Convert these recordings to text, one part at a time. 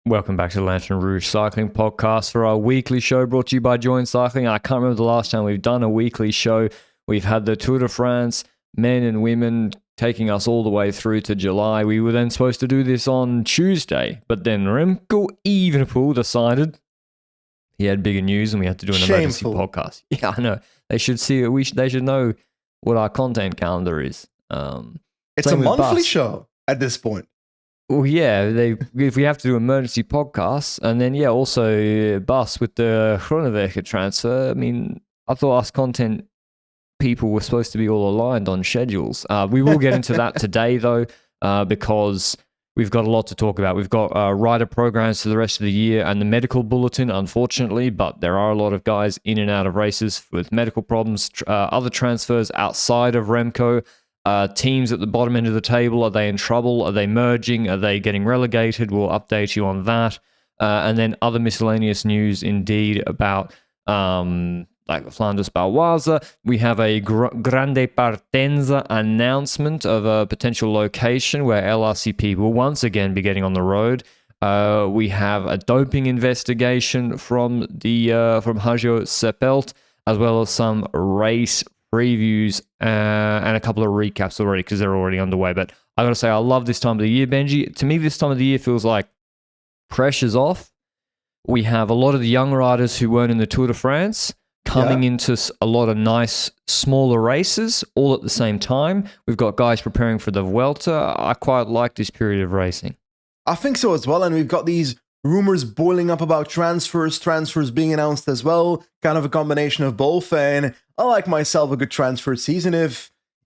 Welcome back to the Lanterne Rouge Cycling Podcast for our weekly show brought to you by Join Cycling. I can't remember the last time we've done a weekly show. We've had the Tour de France, men and women, taking us all the way through to July. We were then supposed to do this on Tuesday, but then Remco Evenepoel decided he had bigger news and we had to do an emergency podcast. Yeah, I know. They should see it. They should know what our content calendar is. It's a monthly show at this point. Well, yeah, if we have to do emergency podcasts, and then, also Bus with the Groenewegen transfer. I mean, I thought us content people were supposed to be all aligned on schedules. We will get into that today, though, because we've got a lot to talk about. We've got rider programs for the rest of the year and the medical bulletin, unfortunately, but there are a lot of guys in and out of races with medical problems, other transfers outside of Remco. Teams at the bottom end of the table, are they in trouble? Are they merging? Are they getting relegated? We'll update you on that. And then other miscellaneous news indeed about like Flanders, Baloise. We have a Grande Partenza announcement of a potential location where LRCP will once again be getting on the road. We have a doping investigation from Hajo Sepelt, as well as some race previews and a couple of recaps already because they're already underway. But I got to say, I love this time of the year, Benji. To me, this time of the year feels like pressure's off. We have a lot of the young riders who weren't in the Tour de France coming into a lot of nice, smaller races all at the same time. We've got guys preparing for the Vuelta. I quite like this period of racing. I think so as well. And we've got these rumors boiling up about transfers being announced as well. Kind of a combination of both. And I like myself a good transfer season.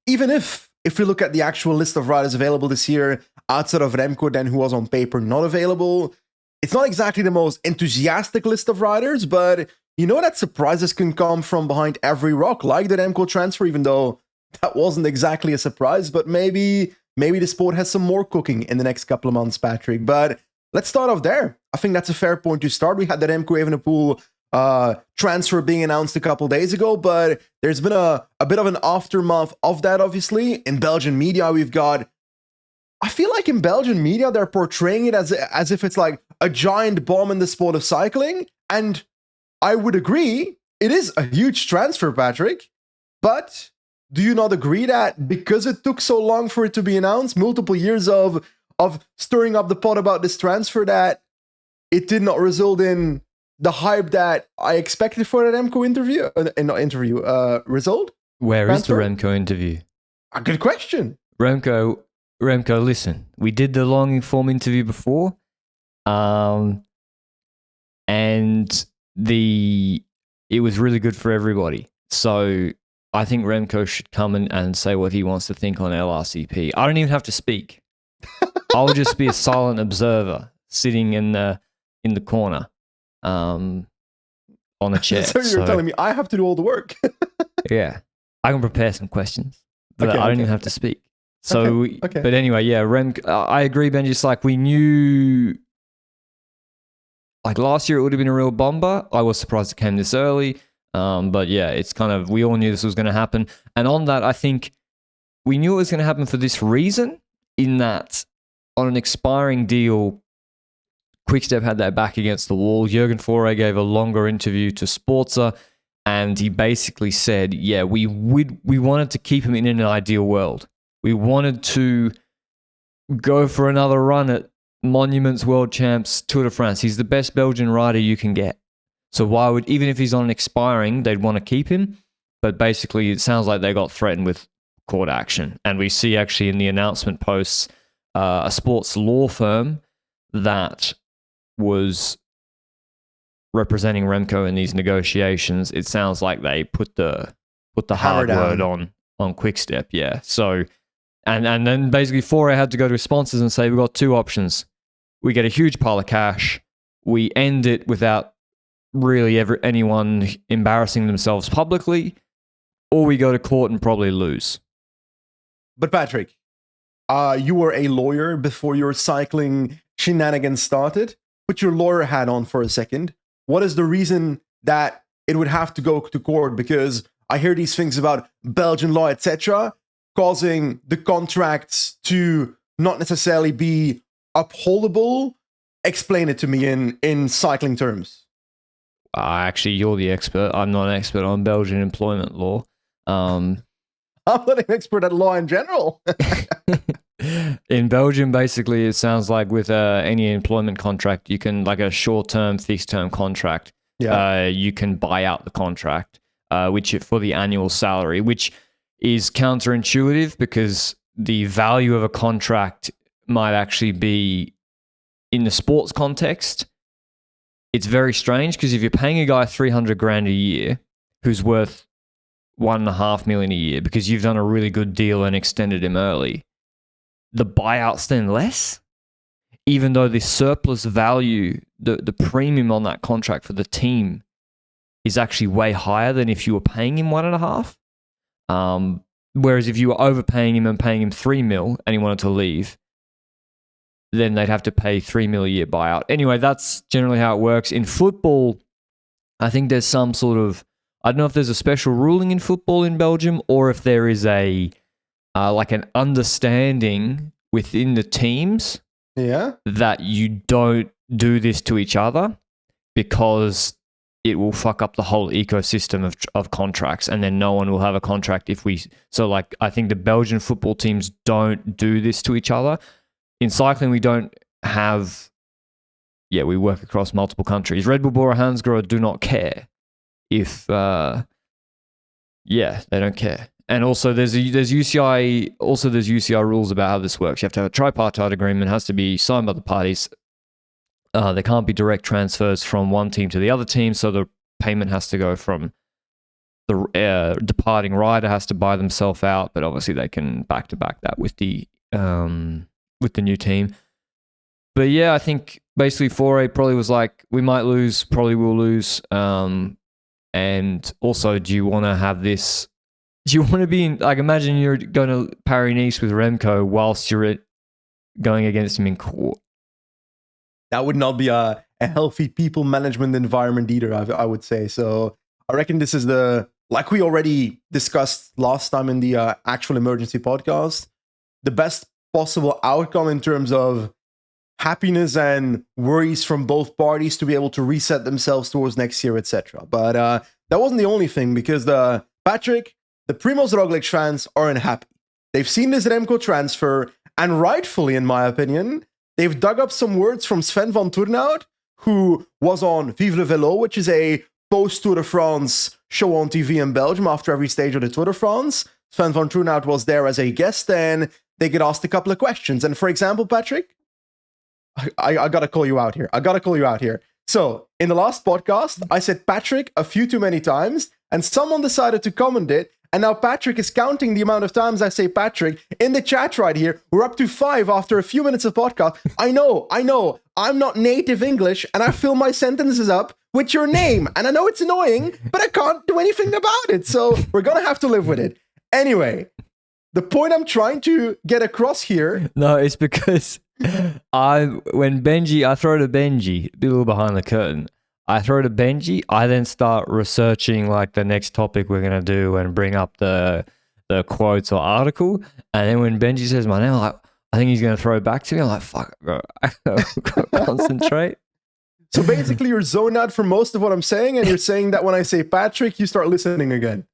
Even if we look at the actual list of riders available this year, outside of Remco, then who was on paper not available, it's not exactly the most enthusiastic list of riders, but you know that surprises can come from behind every rock, like the Remco transfer, even though that wasn't exactly a surprise. But maybe the sport has some more cooking in the next couple of months, Patrick. But let's start off there. I think that's a fair point to start. We had the Remco Evenepoel transfer being announced a couple days ago, but there's been a bit of an aftermath of that, obviously. In Belgian media, I feel like in Belgian media, they're portraying it as if it's like a giant bomb in the sport of cycling. And I would agree, it is a huge transfer, Patrick. But do you not agree that because it took so long for it to be announced, multiple years of stirring up the pot about this transfer, that it did not result in the hype that I expected for that Remco result? Where transfer? Is the Remco interview? A good question. Remco, listen, we did the long form interview before, and it was really good for everybody. So I think Remco should come and say what he wants to think on LRCP. I don't even have to speak. I'll just be a silent observer sitting in the corner on a chair. So you're telling me I have to do all the work? Yeah. I can prepare some questions, but I don't even have to speak. So, okay. But anyway, yeah, Remco, I agree, Benji. It's like we knew, like last year it would have been a real bomber. I was surprised it came this early. But yeah, it's kind of, we all knew this was going to happen. And on that, I think we knew it was going to happen for this reason, in that on an expiring deal, Quickstep had their back against the wall. Jürgen Foray gave a longer interview to Sportza, and he basically said, yeah, we wanted to keep him in an ideal world. We wanted to go for another run at Monuments, World Champs, Tour de France. He's the best Belgian rider you can get. So why would, even if he's on expiring, they'd want to keep him. But basically, it sounds like they got threatened with court action. And we see actually in the announcement posts, a sports law firm that was representing Remco in these negotiations. It sounds like they put the hard word on Quickstep. Yeah. So, and then basically Foray had to go to his sponsors and say, we've got two options. We get a huge pile of cash. We end it without really anyone embarrassing themselves publicly, or we go to court and probably lose. But Patrick, you were a lawyer before your cycling shenanigans started. Put your lawyer hat on for a second. What is the reason that it would have to go to court? Because I hear these things about Belgian law, etc., causing the contracts to not necessarily be upholdable. explain it to me in cycling terms. Actually, you're the expert. I'm not an expert on Belgian employment law. I'm not an expert at law in general. In Belgium, basically, it sounds like with any employment contract, you can, like a short-term, fixed-term contract, you can buy out the contract, which for the annual salary, which is counterintuitive because the value of a contract might actually be, in the sports context, it's very strange because if you're paying a guy 300 grand a year who's worth 1.5 million a year because you've done a really good deal and extended him early, the buyout's then less, even though the surplus value, the premium on that contract for the team is actually way higher than if you were paying him 1.5. Whereas if you were overpaying him and paying him 3 mil and he wanted to leave, then they'd have to pay 3 mil a year buyout. Anyway, that's generally how it works. In football, I think there's some sort of, I don't know if there's a special ruling in football in Belgium or if there is a like an understanding within the teams that you don't do this to each other because it will fuck up the whole ecosystem of contracts, and then no one will have a contract if we... So, like, I think the Belgian football teams don't do this to each other. In cycling, we don't have... Yeah, we work across multiple countries. Red Bull, Bora, Hansgrohe do not care if... yeah, they don't care. And also, there's UCI rules about how this works. You have to have a tripartite agreement. It has to be signed by the parties. There can't be direct transfers from one team to the other team, so the payment has to go from the departing rider has to buy themselves out, but obviously they can back-to-back that with the new team. But yeah, I think basically 4A probably was like, we might lose, probably will lose. And also, do you want to have this... Do you want to be in... Like, imagine you're going to Paris-Nice with Remco whilst you're going against him in court. That would not be a healthy people management environment either, I would say. So I reckon this is like we already discussed last time in the actual emergency podcast, the best possible outcome in terms of happiness and worries from both parties to be able to reset themselves towards next year, etc. But that wasn't the only thing, because the Primož Roglic fans are unhappy. They've seen this Remco transfer, and rightfully, in my opinion, they've dug up some words from Sven Vanthourenhout, who was on Vive le Vélo, which is a post-Tour de France show on TV in Belgium after every stage of the Tour de France. Sven Vanthourenhout was there as a guest, and they get asked a couple of questions. And for example, Patrick, I gotta call you out here. So, in the last podcast, I said Patrick a few too many times, and someone decided to comment it, and now Patrick is counting the amount of times I say Patrick in the chat right here. We're up to 5 after a few minutes of podcast. I know. I'm not native English, and I fill my sentences up with your name. And I know it's annoying, but I can't do anything about it. So we're going to have to live with it. Anyway, the point I'm trying to get across here... No, it's because when Benji, I throw to Benji, a little behind the curtain, I throw to Benji, I then start researching like the next topic we're going to do and bring up the quotes or article. And then when Benji says my name, I'm like, I think he's going to throw it back to me. I'm like, fuck, bro, I gotta concentrate. So basically you're zoned out for most of what I'm saying, and you're saying that when I say Patrick, you start listening again.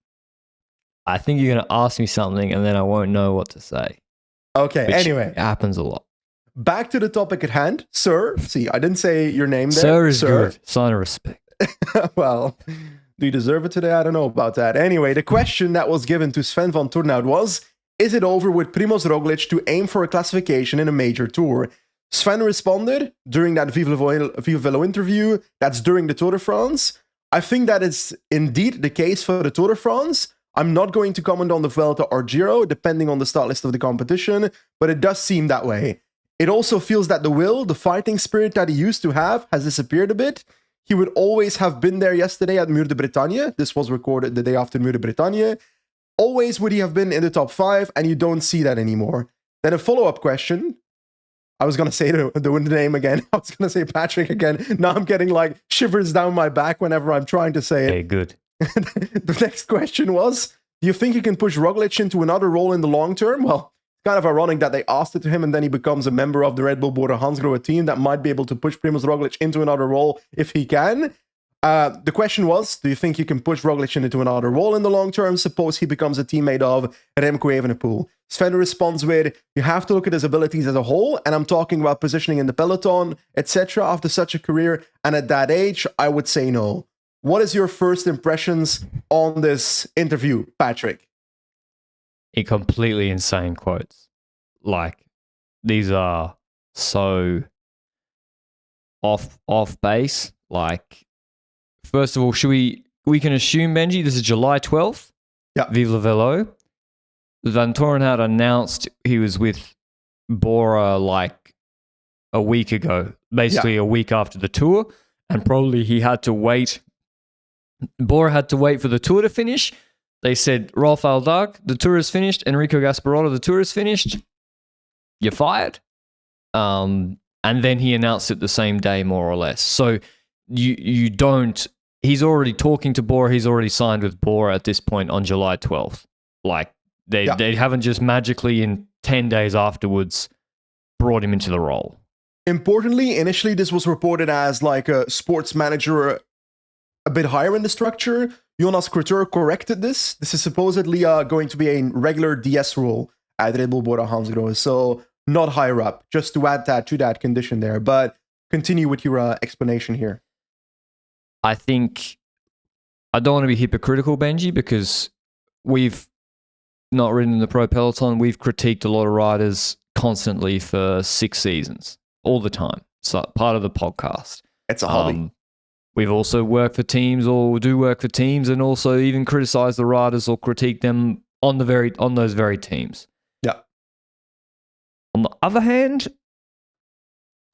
I think you're going to ask me something and then I won't know what to say. Okay, anyway. It happens a lot. Back to the topic at hand, sir. See, I didn't say your name there. Sir is good. Sign of respect. Well, do you deserve it today? I don't know about that. Anyway, the question that was given to Sven Vanthourenhout was, is it over with Primož Roglic to aim for a classification in a major tour? Sven responded during that Vive le Vélo interview, that's during the Tour de France. I think that is indeed the case for the Tour de France. I'm not going to comment on the Vuelta or Giro, depending on the start list of the competition, but it does seem that way. It also feels that the fighting spirit that he used to have has disappeared a bit. He would always have been there yesterday at Mur de Bretagne. This was recorded the day after Mur de Bretagne. Always would he have been in the top 5, and you don't see that anymore. Then a follow-up question. I was going to say the name again. I was going to say Patrick again. Now I'm getting like shivers down my back whenever I'm trying to say it. Hey, good. The next question was, do you think you can push Roglic into another role in the long term? Well, kind of ironic that they asked it to him and then he becomes a member of the Red Bull BORA Hansgrohe team that might be able to push Primoz Roglic into another role if he can. The question was, do you think you can push Roglic into another role in the long term? Suppose he becomes a teammate of Remco Evenepoel. Sven responds with, you have to look at his abilities as a whole, and I'm talking about positioning in the peloton, etc. after such a career, and at that age, I would say no. What is your first impressions on this interview, Patrick? Completely insane quotes. Like, these are so off base. Like, first of all, we can assume, Benji, this is July 12th. Yeah. Vive le Velo. Vanthourenhout announced he was with BORA like a week ago, basically a week after the tour, and probably he had to wait. BORA had to wait for the tour to finish. They said, Rolf Aldag, the tour is finished. Enrico Gasparotto, the tour is finished. You're fired. And then he announced it the same day, more or less. So you don't... He's already talking to BORA. He's already signed with BORA at this point on July 12th. Like, they haven't just magically in 10 days afterwards brought him into the role. Importantly, initially this was reported as like a sports manager a bit higher in the structure. Jonas Couture corrected this. This is supposedly going to be a regular DS role at Red Bull BORA Hansgrohe, so not higher up, just to add that to that condition there. But continue with your explanation here. I think I don't want to be hypocritical, Benji, because we've not ridden in the pro peloton. We've critiqued a lot of riders constantly for 6 seasons, all the time. So part of the podcast. It's a hobby. We've also worked for teams or do work for teams and also even criticize the riders or critique them on those very teams. Yeah. On the other hand,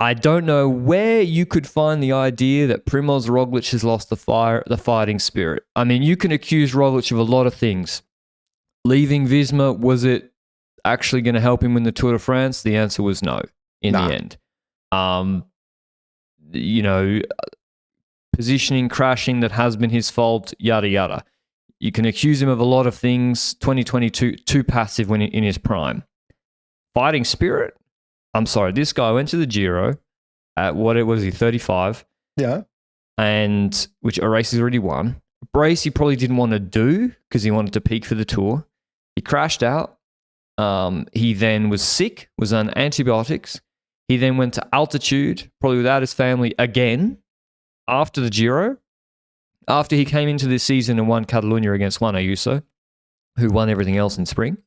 I don't know where you could find the idea that Primoz Roglic has lost the fighting spirit. I mean, you can accuse Roglic of a lot of things. Leaving Visma, was it actually going to help him win the Tour de France? The answer was no in the end. Positioning, crashing, that has been his fault, yada, yada. You can accuse him of a lot of things. 2022, too passive when in his prime. Fighting spirit? I'm sorry, this guy went to the Giro at what was he, 35? Yeah. And which a race he's already won. A race he probably didn't want to do because he wanted to peak for the Tour. He crashed out. He then was sick, was on antibiotics. He then went to altitude, probably without his family again, after the Giro. After he came into this season and won Catalunya against Juan Ayuso, who won everything else in spring.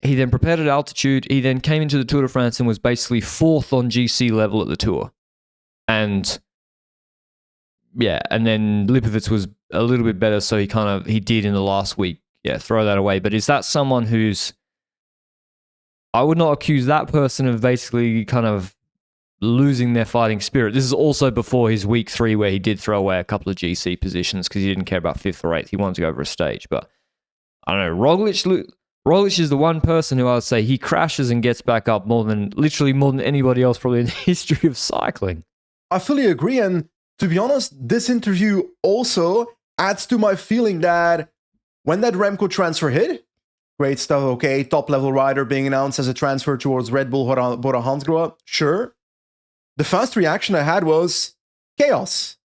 He then prepared at altitude. He then came into the Tour de France and was basically 4th on GC level at the Tour. And and then Lipovitz was a little bit better, so he did in the last week. Yeah, throw that away. But is that someone who's... I would not accuse that person of basically kind of losing their fighting spirit. This is also before his week 3 where he did throw away a couple of GC positions because he didn't care about 5th or 8th. He wanted to go over a stage. But I don't know, Roglic is the one person who I would say he crashes and gets back up more than anybody else probably in the history of cycling. I fully agree. And to be honest, this interview also adds to my feeling that when that Remco transfer hit, great stuff, okay, top-level rider being announced as a transfer towards Red Bull BORA Hansgrohe, sure. The first reaction I had was chaos.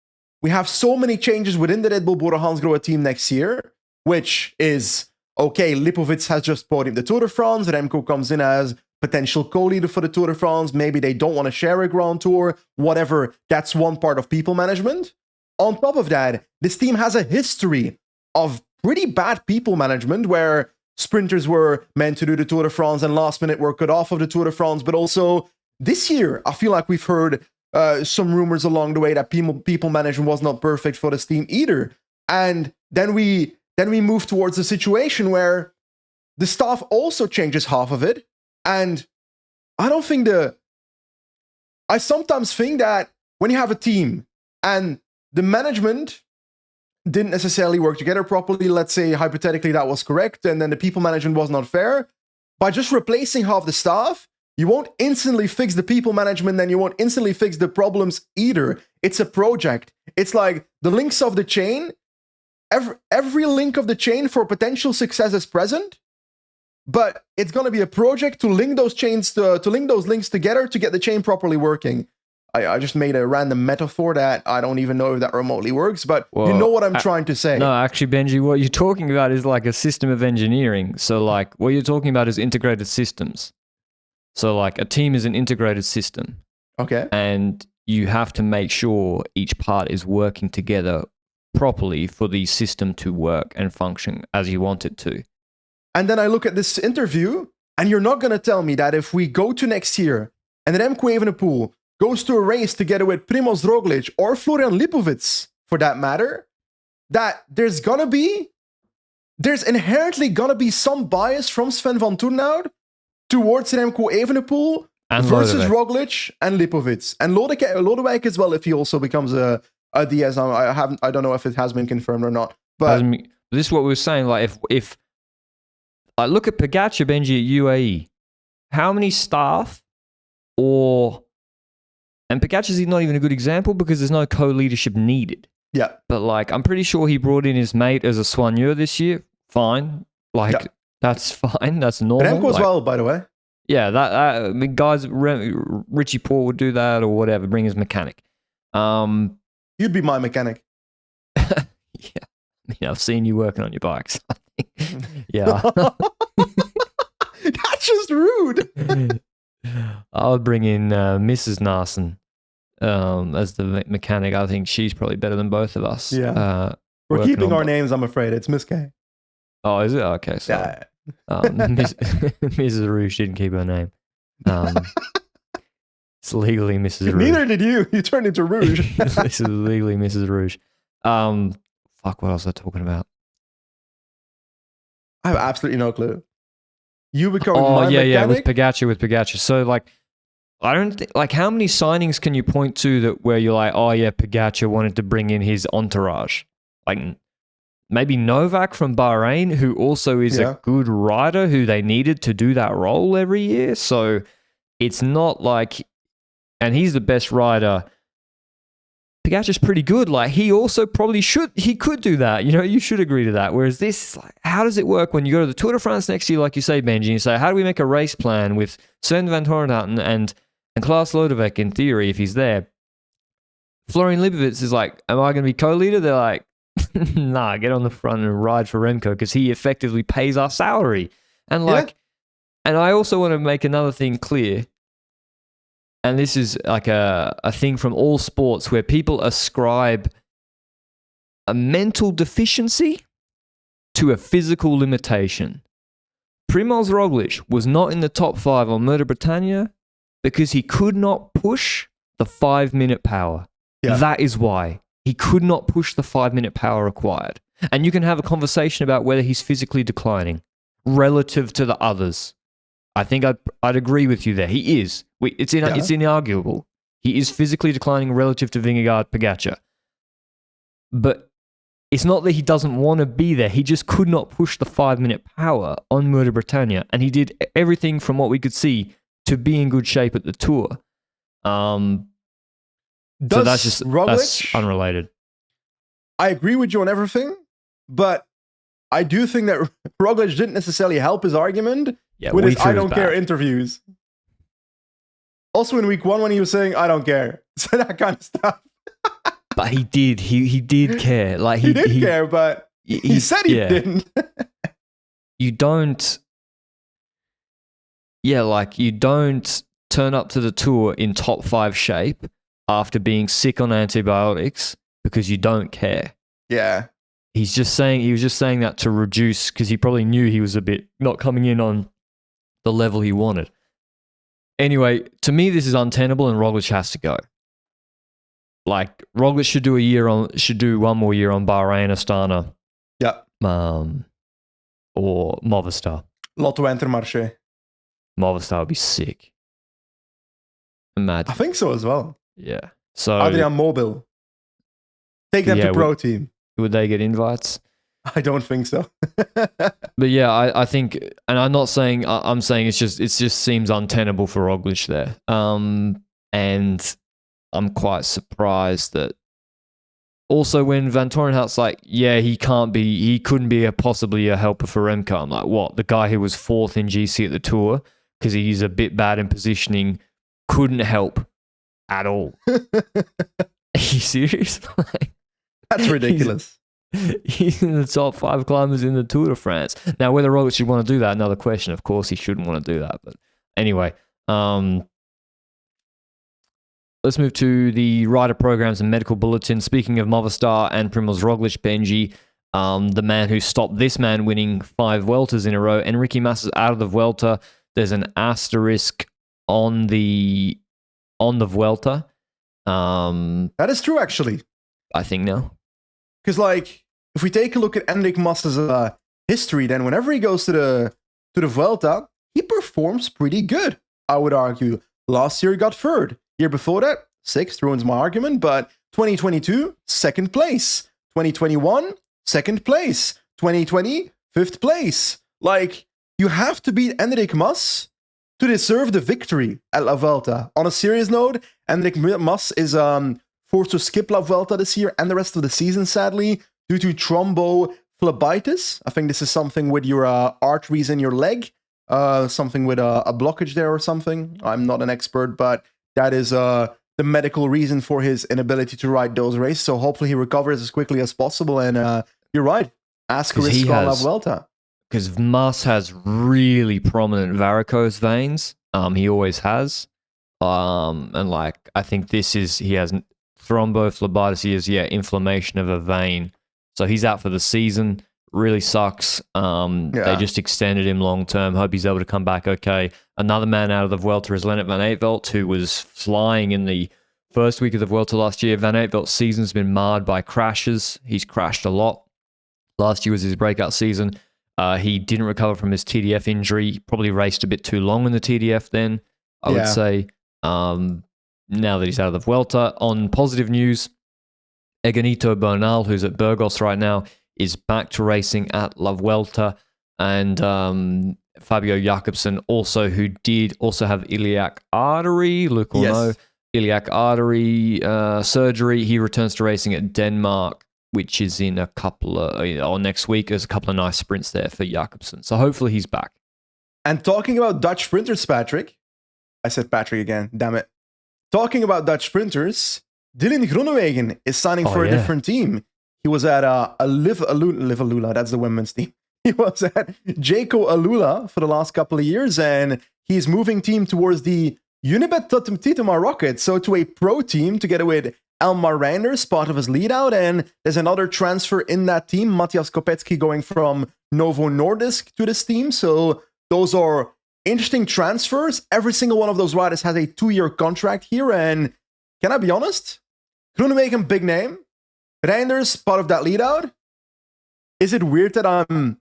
We have so many changes within the Red Bull BORA Hansgrohe team next year, which is, okay, Lipovitz has just bought him the Tour de France, Remco comes in as potential co-leader for the Tour de France, maybe they don't want to share a Grand Tour, whatever, that's one part of people management. On top of that, this team has a history of pretty bad people management where sprinters were meant to do the Tour de France and last minute were cut off of the Tour de France, but also this year, I feel like we've heard some rumors along the way that people management was not perfect for this team either. And then we move towards a situation where the staff also changes half of it. And I sometimes think that when you have a team and the management didn't necessarily work together properly, let's say hypothetically that was correct, and then the people management was not fair, by just replacing half the staff, you won't instantly fix the people management and you won't instantly fix the problems either. It's a project. It's like the links of the chain. Every link of the chain for potential success is present, but it's going to be a project to link those chains to link those links together to get the chain properly working. I just made a random metaphor that I don't even know if that remotely works, but you know what I'm trying to say. No, actually, Benji, what you're talking about is like a system of engineering. So like what you're talking about is integrated systems. So like a team is an integrated system. Okay. And you have to make sure each part is working together properly for the system to work and function as you want it to. And then I look at this interview, and you're not going to tell me that if we go to next year and then Remco Evenepoel goes to a race together with Primož Roglic or Florian Lipovic, for that matter, that there's inherently going to be some bias from Sven Vanthourenhout towards Remco Evenepoel and versus Roglic and Lipovic. And Lodewijk as well, if he also becomes a DS. I don't know if it has been confirmed or not. But this is what we were saying. Like if I look at Pogačar, Benji, at UAE, how many staff and Pogačar is not even a good example because there's no co-leadership needed. Yeah. But like, I'm pretty sure he brought in his mate as a soigneur this year. Fine. Like, that's fine. That's normal. Remco as well, by the way. Yeah, I mean, guys, Richie Porte would do that or whatever, bring his mechanic. You'd be my mechanic. Yeah. I mean, I've seen you working on your bikes. Yeah. That's just rude. I would bring in Mrs. Naesen as the mechanic. I think she's probably better than both of us. Yeah. We're keeping our names, I'm afraid. It's Miss K. Oh, is it? Okay. So, yeah. Mrs. Rouge didn't keep her name. It's legally Mrs. Rouge. Neither did you. You turned into Rouge. This is legally Mrs. Rouge. Fuck, what else was I talking about? I have absolutely no clue. You become my mechanic? Yeah, with Pogačar. So like, I don't think, like, how many signings can you point to that where you're like, oh yeah, Pogačar wanted to bring in his entourage? Like maybe Novak from Bahrain, who also is a good rider who they needed to do that role every year. So it's not like, and he's the best rider. Pogačar's pretty good. Like he also probably he could do that. You know, you should agree to that. Whereas this, like, how does it work when you go to the Tour de France next year, like you say, Benji, and you say, how do we make a race plan with Sven Vanthourenhout and Klaas Lodewijk in theory, if he's there? Florian Lipovic is like, am I going to be co-leader? They're like, nah, get on the front and ride for Remco because he effectively pays our salary. And like, and I also want to make another thing clear. And this is like a thing from all sports where people ascribe a mental deficiency to a physical limitation. Primož Roglič was not in the top 5 on Mur de Bretagne because he could not push the 5-minute power. Yeah. That is why. He could not push the 5-minute power required. And you can have a conversation about whether he's physically declining relative to the others. I think I'd agree with you there. He is. It's inarguable. He is physically declining relative to Vingegaard, Pogačar. But it's not that he doesn't want to be there. He just could not push the 5-minute power on Mur de Bretagne. And he did everything from what we could see to be in good shape at the Tour. So that's unrelated. I agree with you on everything, but I do think that Roglic didn't necessarily help his argument with his I don't care interviews. Also in week 1 when he was saying, I don't care. So that kind of stuff. But he did. He did care. Like he did care, but he said he didn't. You don't... Yeah, like you don't turn up to the Tour in top 5 shape after being sick on antibiotics because you don't care. Yeah. He was just saying that to reduce, because he probably knew he was a bit not coming in on the level he wanted. Anyway, to me, this is untenable and Roglic has to go. Like, Roglic should do one more year on Bahrain, Astana. Yeah. Or Movistar. Lotto and Intermarche. Movistar would be sick. Imagine. I think so as well. Yeah. So Adrian Mobile. Take them to pro team. Would they get invites? I don't think so. But yeah, I think, and I'm not saying, I'm saying it just seems untenable for Roglic there. And I'm quite surprised that Also, when Vanthourenhout's like, yeah, he couldn't be possibly a helper for Remco. I'm like, what? The guy who was 4th in GC at the Tour because he's a bit bad in positioning couldn't help at all. Are you serious? That's ridiculous. He's in the top 5 climbers in the Tour de France. Now, whether Roglic should want to do that, another question. Of course, he shouldn't want to do that. But anyway, let's move to the rider programs and medical bulletin. Speaking of Movistar and Primož Roglic, Benji, the man who stopped this man winning 5 Vueltas in a row, Enrique Mas is out of the Vuelta. There's an asterisk on the Vuelta. That is true, actually. I think now. Because, like, if we take a look at Enric Mas's history, then whenever he goes to the Vuelta, he performs pretty good, I would argue. Last year, he got 3rd. Year before that, 6th, ruins my argument, but 2022, 2nd place. 2021, 2nd place. 2020, 5th place. Like, you have to beat Enric Mas to deserve the victory at La Vuelta. On a serious note, Enric Mas is forced to skip La Vuelta this year and the rest of the season, sadly, due to thrombophlebitis. I think this is something with your arteries in your leg, something with a blockage there or something. I'm not an expert, but that is the medical reason for his inability to ride those races. So hopefully he recovers as quickly as possible. And you're right, asterisk on La Vuelta. Because Mas has really prominent varicose veins. He always has. And like, I think he has thrombophlebitis. He has, inflammation of a vein. So he's out for the season. Really sucks. They just extended him long term. Hope he's able to come back okay. Another man out of the Vuelta is Lennart van Eetvelt, who was flying in the first week of the Vuelta last year. Van Eetvelt's season's been marred by crashes. He's crashed a lot. Last year was his breakout season. He didn't recover from his TDF injury. Probably raced a bit too long in the TDF then, I would say. Now that he's out of the Vuelta. On positive news, Eganito Bernal, who's at Burgos right now, is back to racing at La Vuelta. And Fabio Jakobsen also, who did also have iliac artery, Luke will know, iliac artery surgery. He returns to racing at Denmark, which is in a couple of, or next week. There's a couple of nice sprints there for Jakobsen. So hopefully he's back. And talking about Dutch sprinters, Patrick. I said Patrick again, damn it. Talking about Dutch sprinters, Dylan Groenewegen is signing for a different team. He was at Live Alula, that's the women's team. He was at Jayco Alula for the last couple of years, and he's moving team towards the Unibet Titema Rocket, so to a pro team together with Elmar Reinders, part of his lead out, and there's another transfer in that team, Matthias Kopecky going from Novo Nordisk to this team, so those are interesting transfers. Every single one of those riders has a 2-year contract here, and can I be honest? Groenewegen, big name. Reinders, part of that lead out. Is it weird that I'm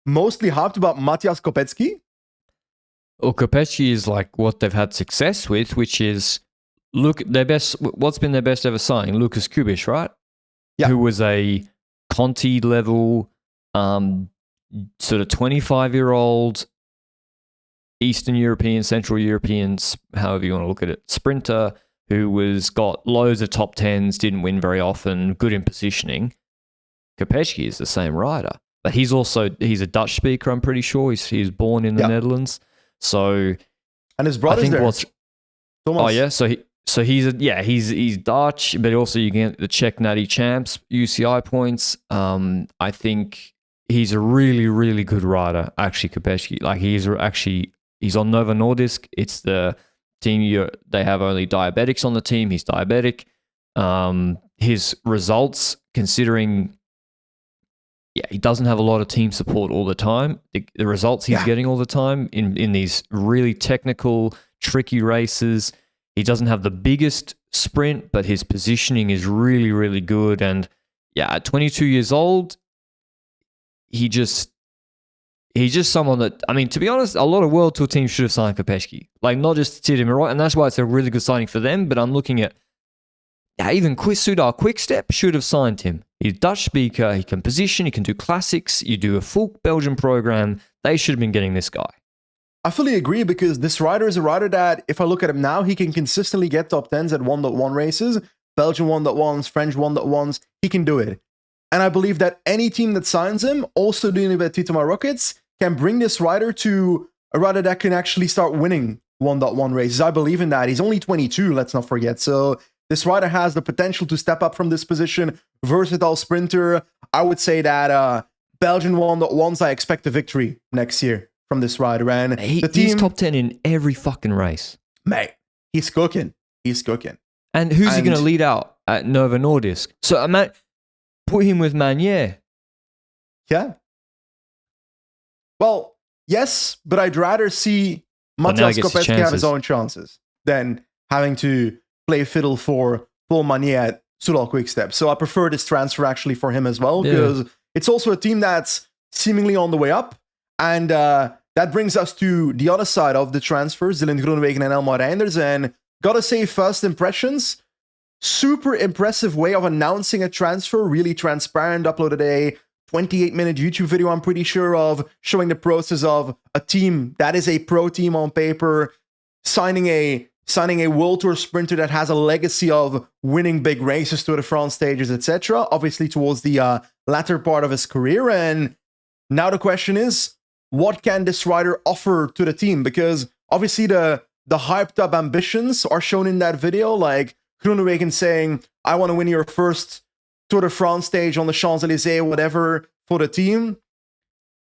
mostly hyped about Matthias Kopecky? Well, Kopecky is like what they've had success with, which is what's been their best ever signing? Lucas Kubiš, right? Yeah. Who was a Conti level, sort of 25-year-old Eastern European, Central Europeans, however you want to look at it, sprinter who got loads of top 10s, didn't win very often, good in positioning. Kopecky is the same rider, but he's a Dutch speaker, I'm pretty sure. He's born in the Netherlands. So, and his brother's there. Thomas. Oh yeah, he's Dutch, but also you get the Czech Natty Champs UCI points. I think he's a really, really good rider. Actually, Kopecky, like he's on Novo Nordisk. It's the team they have only diabetics on the team. He's diabetic. His results, considering he doesn't have a lot of team support all the time. The results he's getting all the time in these really technical, tricky races. He doesn't have the biggest sprint, but his positioning is really, really good. And at 22 years old, he's just someone that, I mean, to be honest, a lot of World Tour teams should have signed Kopecky. Like, not just Titi Marot, and that's why it's a really good signing for them. But I'm looking at, even Soudal Quickstep should have signed him. He's a Dutch speaker, he can position, he can do classics, you do a full Belgian program. They should have been getting this guy. I fully agree, because this rider is a rider that, if I look at him now, he can consistently get top 10s at 1.1 races, Belgian 1.1s, French 1.1s. He can do it. And I believe that any team that signs him, also doing it with Titema Rockets, can bring this rider to a rider that can actually start winning 1.1 races. I believe in that. He's only 22, let's not forget. So this rider has the potential to step up from this position. Versatile sprinter. I would say that Belgian 1.1s, I expect a victory next year from this rider. And he's top 10 in every fucking race. Mate, he's cooking. He's cooking. And who's he going to lead out at Novo Nordisk? So put him with Manier. Yeah. Well, yes, but I'd rather see Matthias Kopecky have his own chances than having to play fiddle for Paul Manier at Soudal Quickstep. So I prefer this transfer actually for him as well, because it's also a team that's seemingly on the way up. And that brings us to the other side of the transfers, Dylan Groenewegen and Elmar Reinders. And gotta say, first impressions, super impressive way of announcing a transfer, really transparent. Uploaded a 28-minute YouTube video, I'm pretty sure, of showing the process of a team that is a pro team on paper, signing a World Tour sprinter that has a legacy of winning big races, Tour de France stages, etc. Obviously towards the latter part of his career. And now the question is, what can this rider offer to the team? Because obviously the hyped up ambitions are shown in that video, like Groenewegen saying, I want to win your first Tour de France stage on the Champs-Élysées, whatever, for the team.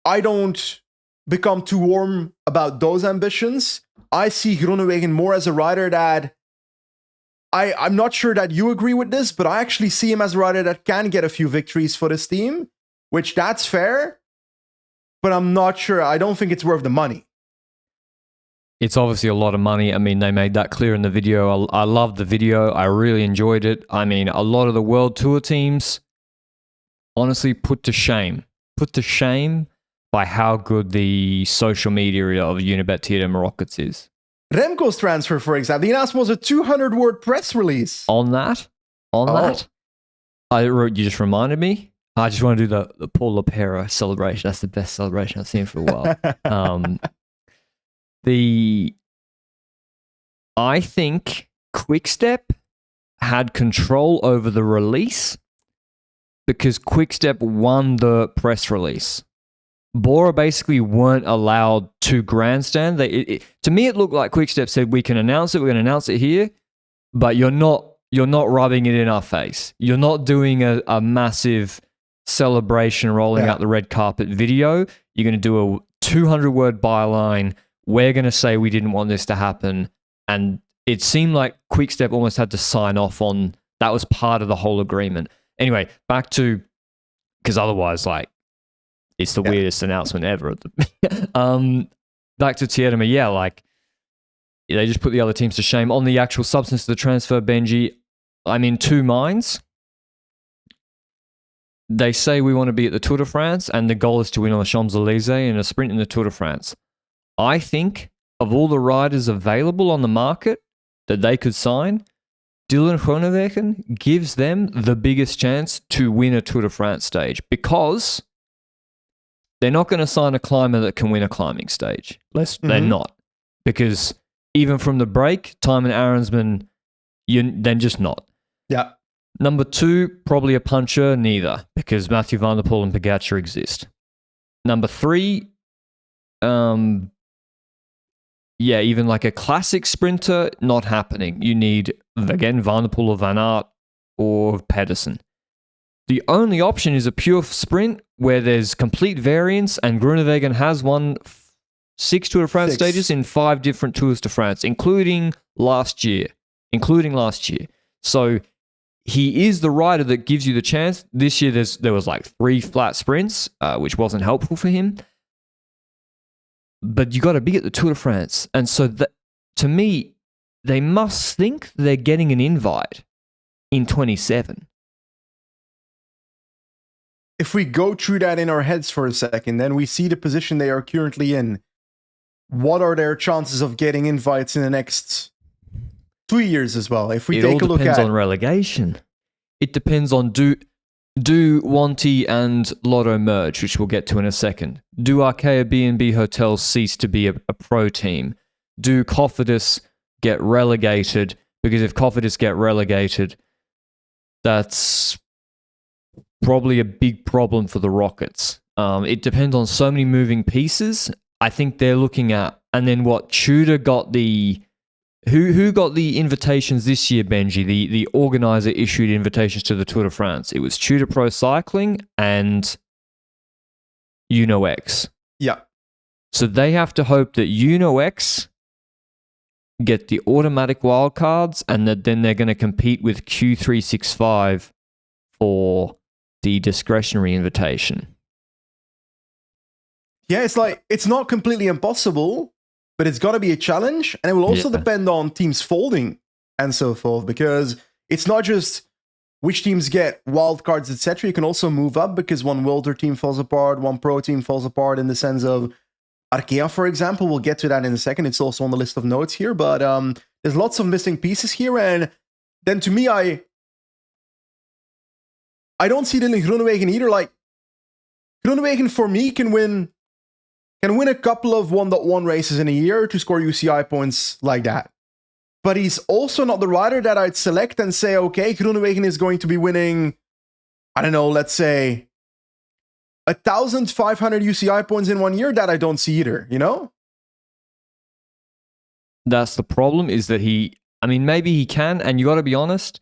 I don't become too warm about those ambitions. I see Groenewegen more as a rider that I'm not sure that you agree with this, but I actually see him as a rider that can get a few victories for this team, which that's fair, but I'm not sure. I don't think it's worth the money. It's obviously a lot of money. I mean, they made that clear in the video. I loved the video. I really enjoyed it. I mean, a lot of the World Tour teams, honestly, put to shame by how good the social media of Unibet TDM Rockets is. Remco's transfer, for example, the announcement was a 200-word press release. On that, you just reminded me. I just want to do the Paul Lepera celebration. That's the best celebration I've seen for a while. I think Quickstep had control over the release because Quickstep won the press release. BORA basically weren't allowed to grandstand. To me, it looked like Quickstep said, we can announce it, we're going to announce it here, but you're not rubbing it in our face. You're not doing a massive celebration rolling out the red carpet video. You're going to do a 200-word byline. We're going to say we didn't want this to happen. And it seemed like Quickstep almost had to sign off on that was part of the whole agreement. Anyway, back to, because otherwise, like, it's the weirdest announcement ever. Back to Tierema, like, they just put the other teams to shame. On the actual substance of the transfer, Benji, I'm in two minds. They say we want to be at the Tour de France, and the goal is to win on the Champs-Élysées in a sprint in the Tour de France. I think of all the riders available on the market that they could sign, Dylan Groenewegen gives them the biggest chance to win a Tour de France stage, because they're not going to sign a climber that can win a climbing stage. They're not. Because even from the break, Thymen Arensman, they're just not. Yeah. Number two, probably a puncher, neither, because Mathieu van der Poel and Pogačar exist. Number three, even like a classic sprinter, not happening. You need, again, Van der Poel or Van Aert or Pedersen. The only option is a pure sprint where there's complete variance, and Groenewegen has won 6 Tour de France stages in 5 different Tours de France, including last year. So he is the rider that gives you the chance. This year there was like 3 flat sprints, which wasn't helpful for him. But you got to be at the Tour de France. And so to me, they must think they're getting an invite in 27. If we go through that in our heads for a second, then we see the position they are currently in. What are their chances of getting invites in the next 2 years as well? If we take a look at... It all depends on relegation. It depends on do Wanty and Lotto merge, which we'll get to in a second? Do Arkea B&B Hotels cease to be a pro team? Do Cofidis get relegated? Because if Cofidis get relegated, that's probably a big problem for the Rockets. It depends on so many moving pieces. I think they're looking at, and then what? Tudor got the who got the invitations this year, Benji? The organizer issued invitations to the Tour de France. It was Tudor Pro Cycling and INEOS. Yeah. So they have to hope that INEOS get the automatic wildcards, and that then they're going to compete with Q365 for the discretionary invitation. Yeah, it's like, it's not completely impossible, but it's got to be a challenge. And it will also depend on teams folding and so forth, because it's not just which teams get wildcards, etc. You can also move up because one World team falls apart, one Pro team falls apart, in the sense of Arkea, for example. We'll get to that in a second. It's also on the list of notes here, but there's lots of missing pieces here. And then to me, I don't see Dylan Groenewegen either. Like, Groenewegen for me can win a couple of 1.1 races in a year to score UCI points like that. But he's also not the rider that I'd select and say, okay, Groenewegen is going to be winning, I don't know, let's say 1,500 UCI points in 1 year. That I don't see either, you know? That's the problem, is that maybe he can, and you got to be honest,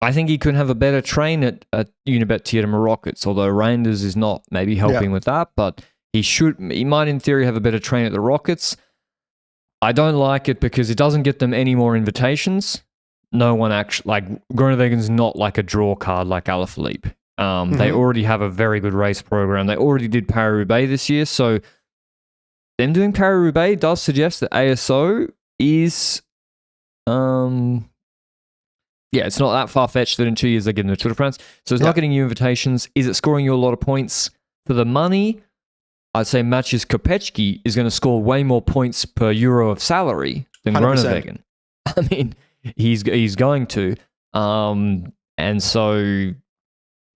I think he could have a better train at Unibet Tierma Rockets, although Reinders is not maybe helping with that, but he might in theory have a better train at the Rockets. I don't like it because it doesn't get them any more invitations. No one actually, like, Groenewegen's not like a draw card like Alaphilippe. They already have a very good race program. They already did Paris-Roubaix this year, so them doing Paris-Roubaix does suggest that ASO is, it's not that far-fetched that in 2 years they give them the Tour de France. So it's not getting you invitations. Is it scoring you a lot of points for the money? I'd say Maciej Kopecki is going to score way more points per euro of salary than 100%. Groenewegen. I mean, he's going to. And so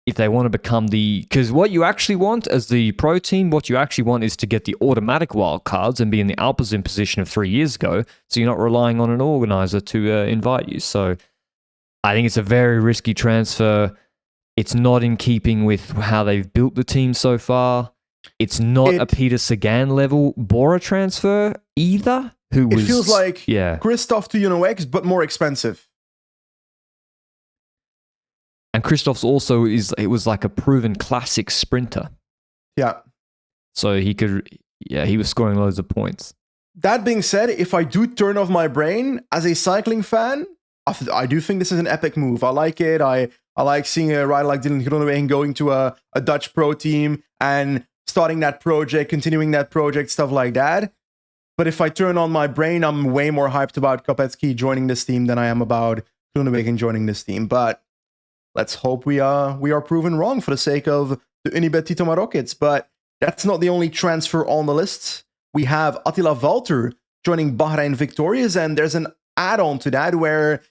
if they want to become because what you actually want as the pro team, what you actually want is to get the automatic wild cards and be in the Alpecin position of 3 years ago, so you're not relying on an organizer to invite you. So I think it's a very risky transfer. It's not in keeping with how they've built the team so far. It's not a Peter Sagan level BORA transfer either. It feels like Christoph to INEOS, but more expensive. And Christoph's also it was like a proven classic sprinter. Yeah. So he was scoring loads of points. That being said, if I do turn off my brain as a cycling fan, I do think this is an epic move. I like it. I like seeing a rider like Dylan Groenewegen going to a Dutch pro team and starting that project, continuing that project, stuff like that. But if I turn on my brain, I'm way more hyped about Kopecki joining this team than I am about Groenewegen joining this team. But let's hope we are proven wrong for the sake of the Unibet Tierma Rockets. But that's not the only transfer on the list. We have Attila Valter joining Bahrain Victorious, and there's an add-on to that where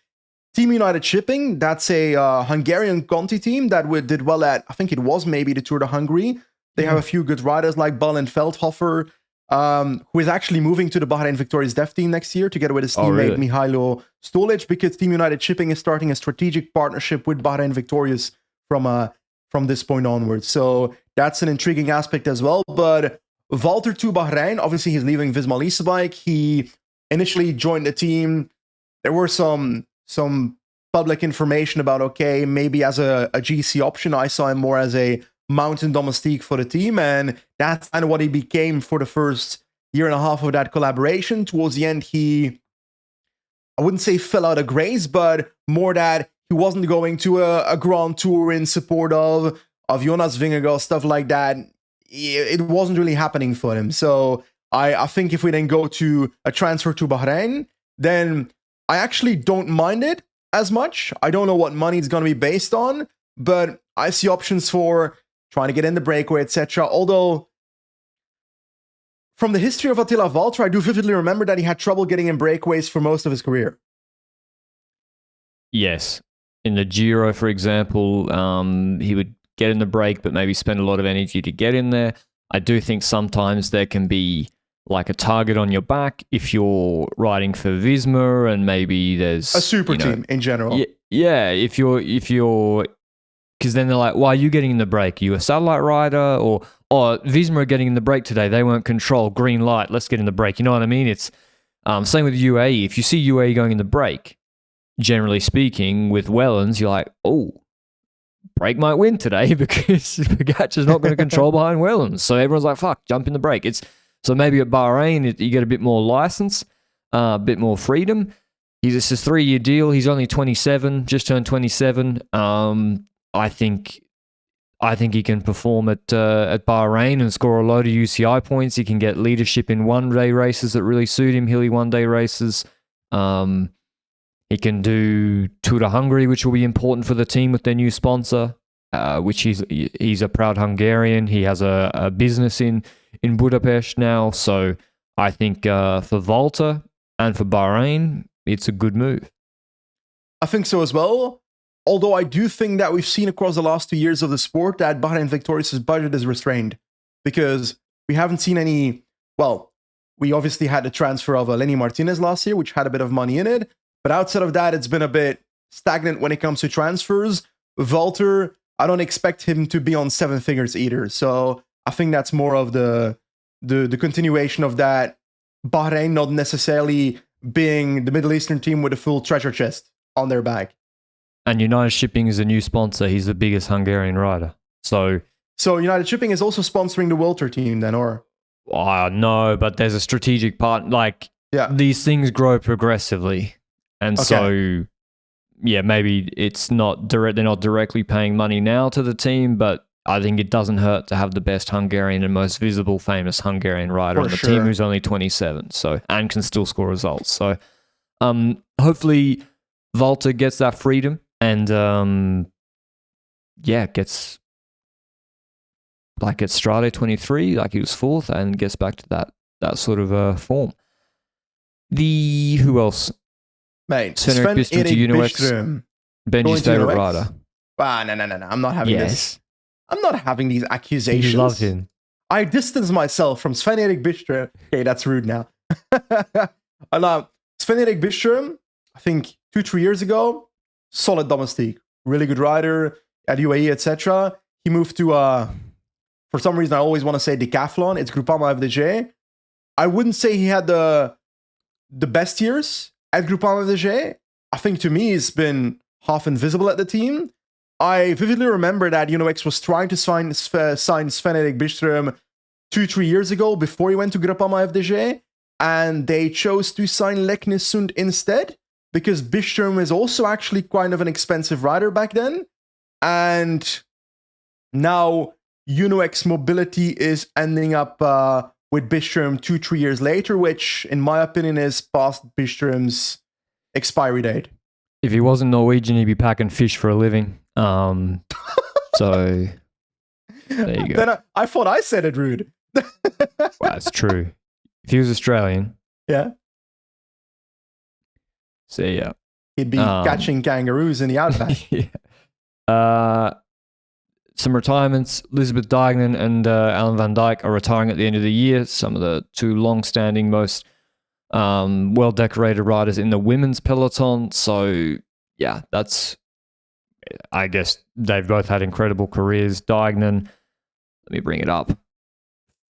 Team United Shipping, that's a Hungarian Conti team that did well at, I think it was maybe the Tour de Hungary. They have a few good riders like Bal and Veldhofer, who is actually moving to the Bahrain Victorious Dev team next year together with his teammate Mihailo Stolic, because Team United Shipping is starting a strategic partnership with Bahrain Victorious from this point onwards. So that's an intriguing aspect as well. But Valter to Bahrain, obviously he's leaving Visma Leasebike. He initially joined the team. There were some public information about, okay, maybe as a GC option. I saw him more as a mountain domestique for the team, and that's kind of what he became for the first year and a half of that collaboration. Towards the end, I wouldn't say fell out of grace, but more that he wasn't going to a Grand Tour in support of Jonas Vingegaard, stuff like that. It wasn't really happening for him. So I think if we then go to a transfer to Bahrain, then I actually don't mind it as much. I don't know what money it's going to be based on, but I see options for trying to get in the breakaway, etc. Although, from the history of Attila Valter, I do vividly remember that he had trouble getting in breakaways for most of his career. Yes. In the Giro, for example, he would get in the break, but maybe spend a lot of energy to get in there. I do think sometimes there can be like a target on your back if you're riding for Visma, and maybe there's a super team in general. yeah, if you're, because then they're like, why are you getting in the break? Are you a satellite rider? Or Visma are getting in the break today. They weren't control. Green light. Let's get in the break. You know what I mean? It's same with UAE. If you see UAE going in the break, generally speaking, with Wellens, you're like, oh, break might win today because Pogacar's not going to control behind Wellens. So everyone's like, fuck, jump in the break. So maybe at Bahrain, you get a bit more license, a bit more freedom. It's a 3-year deal. He's only 27, just turned 27. I think he can perform at Bahrain and score a load of UCI points. He can get leadership in one-day races that really suit him, hilly one-day races. He can do Tour de Hungary, which will be important for the team with their new sponsor, which he's a proud Hungarian. He has a business in Budapest now. So I think for Volta and for Bahrain, it's a good move. I think so as well. Although I do think that we've seen across the last 2 years of the sport that Bahrain Victorious' budget is restrained because we haven't seen any. Well, we obviously had the transfer of Lenny Martinez last year, which had a bit of money in it. But outside of that, it's been a bit stagnant when it comes to transfers. Valter, I don't expect him to be on 7 figures either. So I think that's more of the continuation of that. Bahrain not necessarily being the Middle Eastern team with a full treasure chest on their back. And United Shipping is a new sponsor. He's the biggest Hungarian rider. So United Shipping is also sponsoring the Welter team then, or? No, but there's a strategic part. Like, these things grow progressively. And so, yeah, maybe it's not direct. They're not directly paying money now to the team, but I think it doesn't hurt to have the best Hungarian and most visible, famous Hungarian rider on the team who's only 27, and can still score results. So, hopefully, Volta gets that freedom and, gets like at Strade 23, like he was 4th, and gets back to that sort of form. Who else? Mate, Sven-Erik Bistrom to UNOX. Benji's favorite rider. No. I'm not having this. I'm not having these accusations. You love him. I distance myself from Sven-Erik Bistrom. Okay, that's rude now. Sven-Erik Bistrom, I think 2-3 years ago, solid domestique. Really good rider at UAE, etc. He moved to, for some reason, I always want to say Decathlon. It's Groupama FDJ. I wouldn't say he had the best years at Groupama FDJ. I think to me, he's been half invisible at the team. I vividly remember that UNOX was trying to sign Sven-Erik Bistrom 2-3 years ago before he went to Groupama FDJ, and they chose to sign Leknesund instead because Bistrom is also actually kind of an expensive rider back then. And now UNOX Mobility is ending up with Bistrom 2-3 years later, which in my opinion is past Bistrom's expiry date. If he wasn't Norwegian, he'd be packing fish for a living. So there you go. Then I thought I said it rude. Well, that's true. If he was Australian, yeah. So yeah, he'd be catching kangaroos in the outback. Yeah. Some retirements. Elizabeth Deignan and Alan van Dijk are retiring at the end of the year. Some of the 2 long-standing, most well-decorated riders in the women's peloton. So yeah, I guess they've both had incredible careers. Deignan, let me bring it up.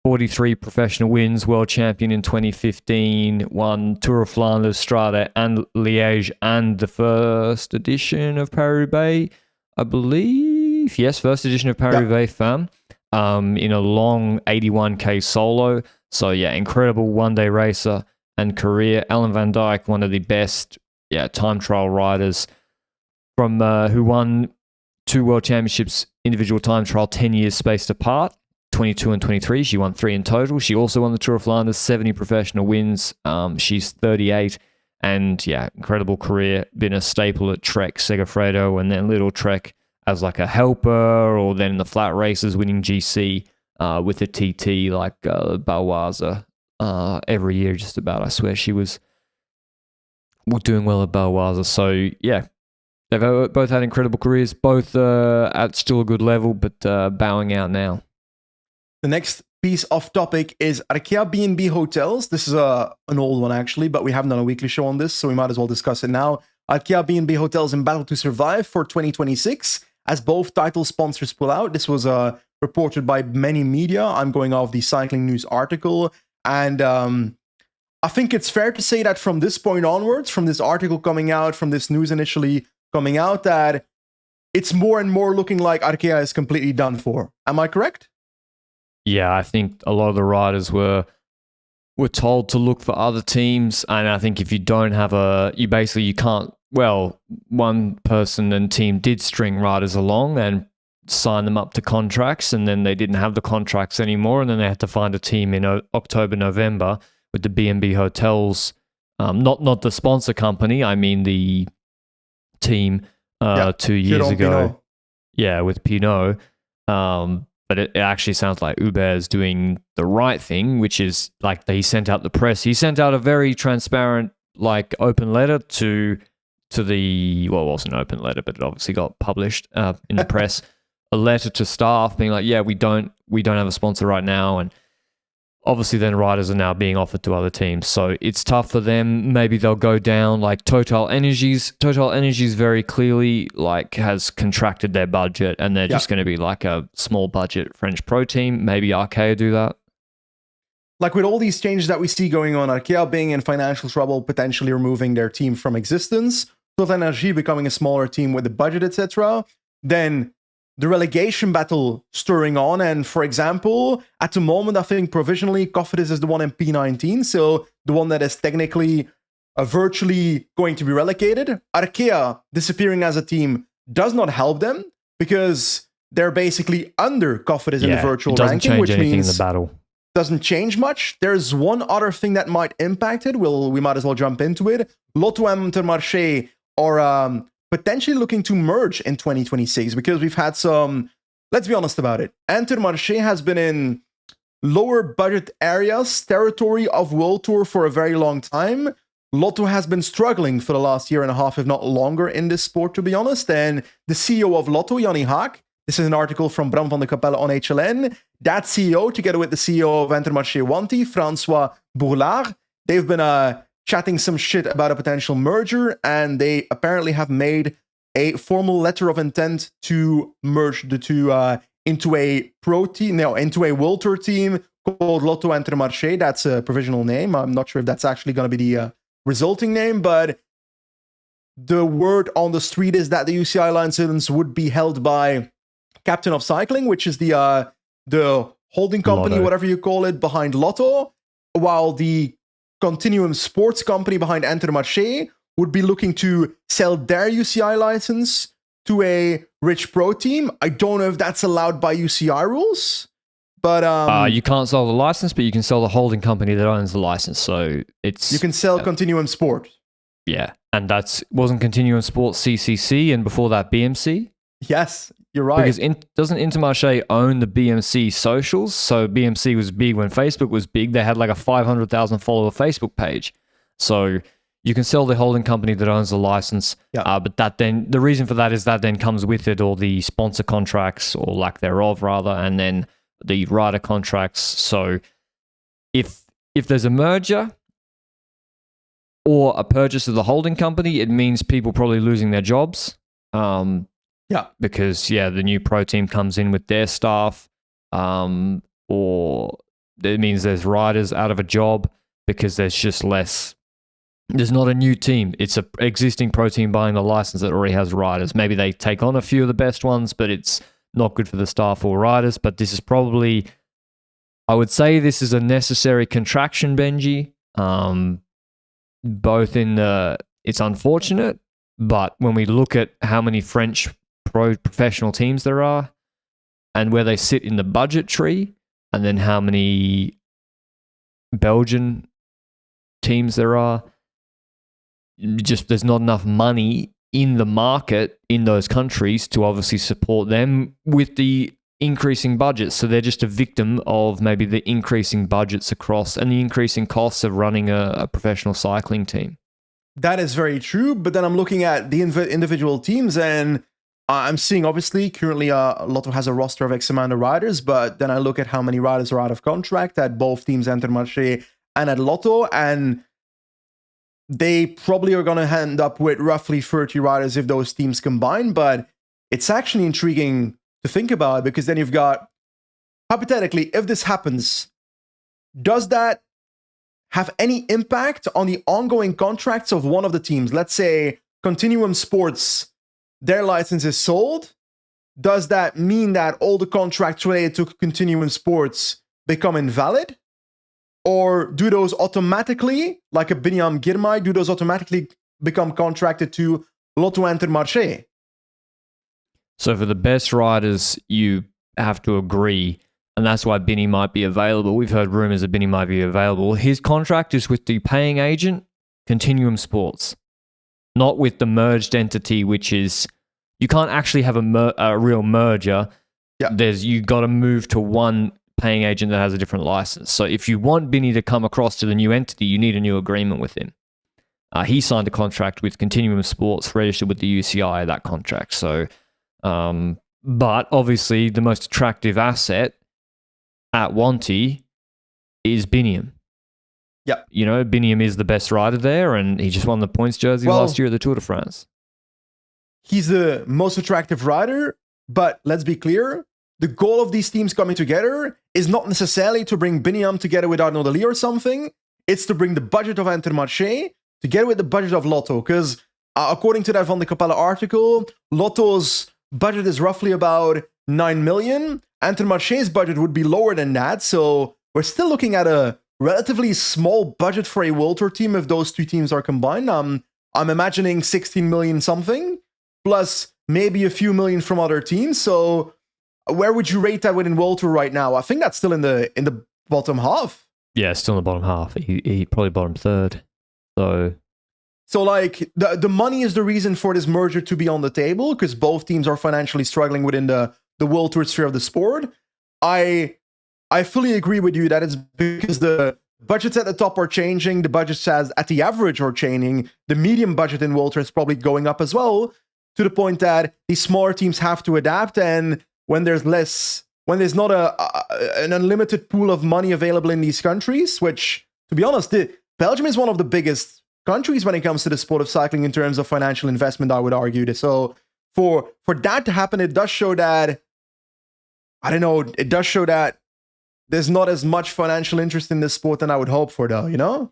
43 professional wins, world champion in 2015, won Tour of Flanders, Strade, and Liège, and the first edition of Paris-Roubaix, I believe. Yes, first edition of Paris-Roubaix Femme, in a long 81k solo. So yeah, incredible one-day racer and career. Alan van Dijk, one of the best time trial riders from who won 2 world championships individual time trial 10 years spaced apart. 22 and 23. She won 3 in total. She also won the Tour of Flanders, 70 professional wins. She's 38 and incredible career. Been a staple at Trek Segafredo and then Little Trek as like a helper, or then in the flat races winning GC with a TT like Baloise every year just about. I swear she was doing well at Baloise. So yeah, they've both had incredible careers, both at still a good level, but bowing out now. The next piece of topic is Arkea B&B Hotels. This is an old one actually, but we haven't done a weekly show on this, so we might as well discuss it now. Arkea B&B Hotels in battle to survive for 2026 as both title sponsors pull out. This was reported by many media. I'm going off the Cycling News article. And I think it's fair to say that from this point onwards, from this article coming out, from this news initially coming out, that it's more and more looking like Arkea is completely done for. Am I correct? Yeah, I think a lot of the riders were told to look for other teams, and I think if you don't have you can't. Well, one person and team did string riders along and sign them up to contracts, and then they didn't have the contracts anymore, and then they had to find a team in October, November with the B&B Hotels, not the sponsor company. I mean the team 2 years ago. Pinot. Yeah, with Pinot. But it actually sounds like Uber is doing the right thing, which is like he sent out the press. He sent out a very transparent, like open letter to the, well, it wasn't an open letter, but it obviously got published in the press. A letter to staff being like, yeah, we don't have a sponsor right now, and obviously then riders are now being offered to other teams, so it's tough for them. Maybe they'll go down. Like Total Energies very clearly like has contracted their budget, and they're just going to be like a small budget French pro team. Maybe Arkea do that. Like with all these changes that we see going on, Arkea being in financial trouble, potentially removing their team from existence, Total Energy becoming a smaller team with the budget, etc., then the relegation battle stirring on. And for example, at the moment, I think provisionally Cofidis is the one in P19, so the one that is technically virtually going to be relegated. Arkea disappearing as a team does not help them because they're basically under Cofidis in the virtual ranking, which means in the battle doesn't change much. There's one other thing that might impact it. We might as well jump into it. Lotto and Intermarche are potentially looking to merge in 2026 because we've had some, let's be honest about it. Intermarche has been in lower budget areas, territory of World Tour for a very long time. Lotto has been struggling for the last year and a half, if not longer, in this sport, to be honest. And the CEO of Lotto, Jannie Haak, this is an article from Bram van de Capelle on HLN. That CEO, together with the CEO of Intermarche Wanty, Francois Bourlard, they've been chatting some shit about a potential merger, and they apparently have made a formal letter of intent to merge the two into a pro team, into a World Tour team called Lotto and Intermarche. That's a provisional name. I'm not sure if that's actually going to be the resulting name, but the word on the street is that the UCI license would be held by Captain of Cycling, which is the holding company, Lotto, whatever you call it, behind Lotto, while the Continuum Sports company behind Intermarche would be looking to sell their UCI license to a rich pro team. I don't know if that's allowed by UCI rules, but you can't sell the license, but you can sell the holding company that owns the license. So it's you can sell Continuum Sport. Yeah, and wasn't Continuum Sport CCC, and before that BMC. Yes, you're right. Because doesn't Intermarche own the BMC socials? So BMC was big when Facebook was big. They had like a 500,000 follower Facebook page. So you can sell the holding company that owns the license. Yeah. But that then the reason for that is that then comes with it all the sponsor contracts, or lack thereof rather, and then the rider contracts. So if there's a merger or a purchase of the holding company, it means people probably losing their jobs. Because the new pro team comes in with their staff, or it means there's riders out of a job because there's just less. There's not a new team. It's a existing pro team buying the license that already has riders. Maybe they take on a few of the best ones, but it's not good for the staff or riders. But this is probably, I would say, this is a necessary contraction, Benji. Both in it's unfortunate, but when we look at how many French professional teams there are and where they sit in the budget tree, and then how many Belgian teams there are, just there's not enough money in the market in those countries to obviously support them with the increasing budgets. So they're just a victim of maybe the increasing budgets across and the increasing costs of running a professional cycling team. That is very true, but then I'm looking at the individual teams, and I'm seeing, obviously, currently Lotto has a roster of X amount of riders, but then I look at how many riders are out of contract at both teams, Intermarche and at Lotto, and they probably are going to end up with roughly 30 riders if those teams combine, but it's actually intriguing to think about, because then you've got, hypothetically, if this happens, does that have any impact on the ongoing contracts of one of the teams? Let's say Continuum Sports, their license is sold. Does that mean that all the contracts related to Continuum Sports become invalid? Or do those automatically, like a Biniam Girmay, do those automatically become contracted to Lotto and Intermarche? So for the best riders, you have to agree, and that's why Binny might be available. We've heard rumors that Binny might be available. His contract is with the paying agent, Continuum Sports, not with the merged entity, which is, you can't actually have a real merger. Yeah. You got to move to one paying agent that has a different license. So if you want Binny to come across to the new entity, you need a new agreement with him. He signed a contract with Continuum Sports, registered with the UCI, that contract. So, but obviously the most attractive asset at Wanty is Biniam. Yeah. You know, Biniam is the best rider there, and he just won the points jersey last year at the Tour de France. He's the most attractive rider, but let's be clear, the goal of these teams coming together is not necessarily to bring Biniam together with Arnaud Delis or something. It's to bring the budget of Intermarché together with the budget of Lotto, because according to that Van de Capelle article, Lotto's budget is roughly about 9 million. Intermarché's budget would be lower than that, so we're still looking at a relatively small budget for a World Tour team if those two teams are combined. I'm imagining 16 million something, plus maybe a few million from other teams. So where would you rate that within World Tour right now? I think that's still in the bottom half. Yeah, still in the bottom half. He probably bottom third. So like the money is the reason for this merger to be on the table, because both teams are financially struggling within the World Tour sphere of the sport. I fully agree with you that it's because the budgets at the top are changing, the budgets at the average are changing, the medium budget in World Tour is probably going up as well, to the point that these smaller teams have to adapt, and when there's not an unlimited pool of money available in these countries, which, to be honest, Belgium is one of the biggest countries when it comes to the sport of cycling in terms of financial investment, I would argue. So for that to happen, it does show that, there's not as much financial interest in this sport than I would hope for, though, you know?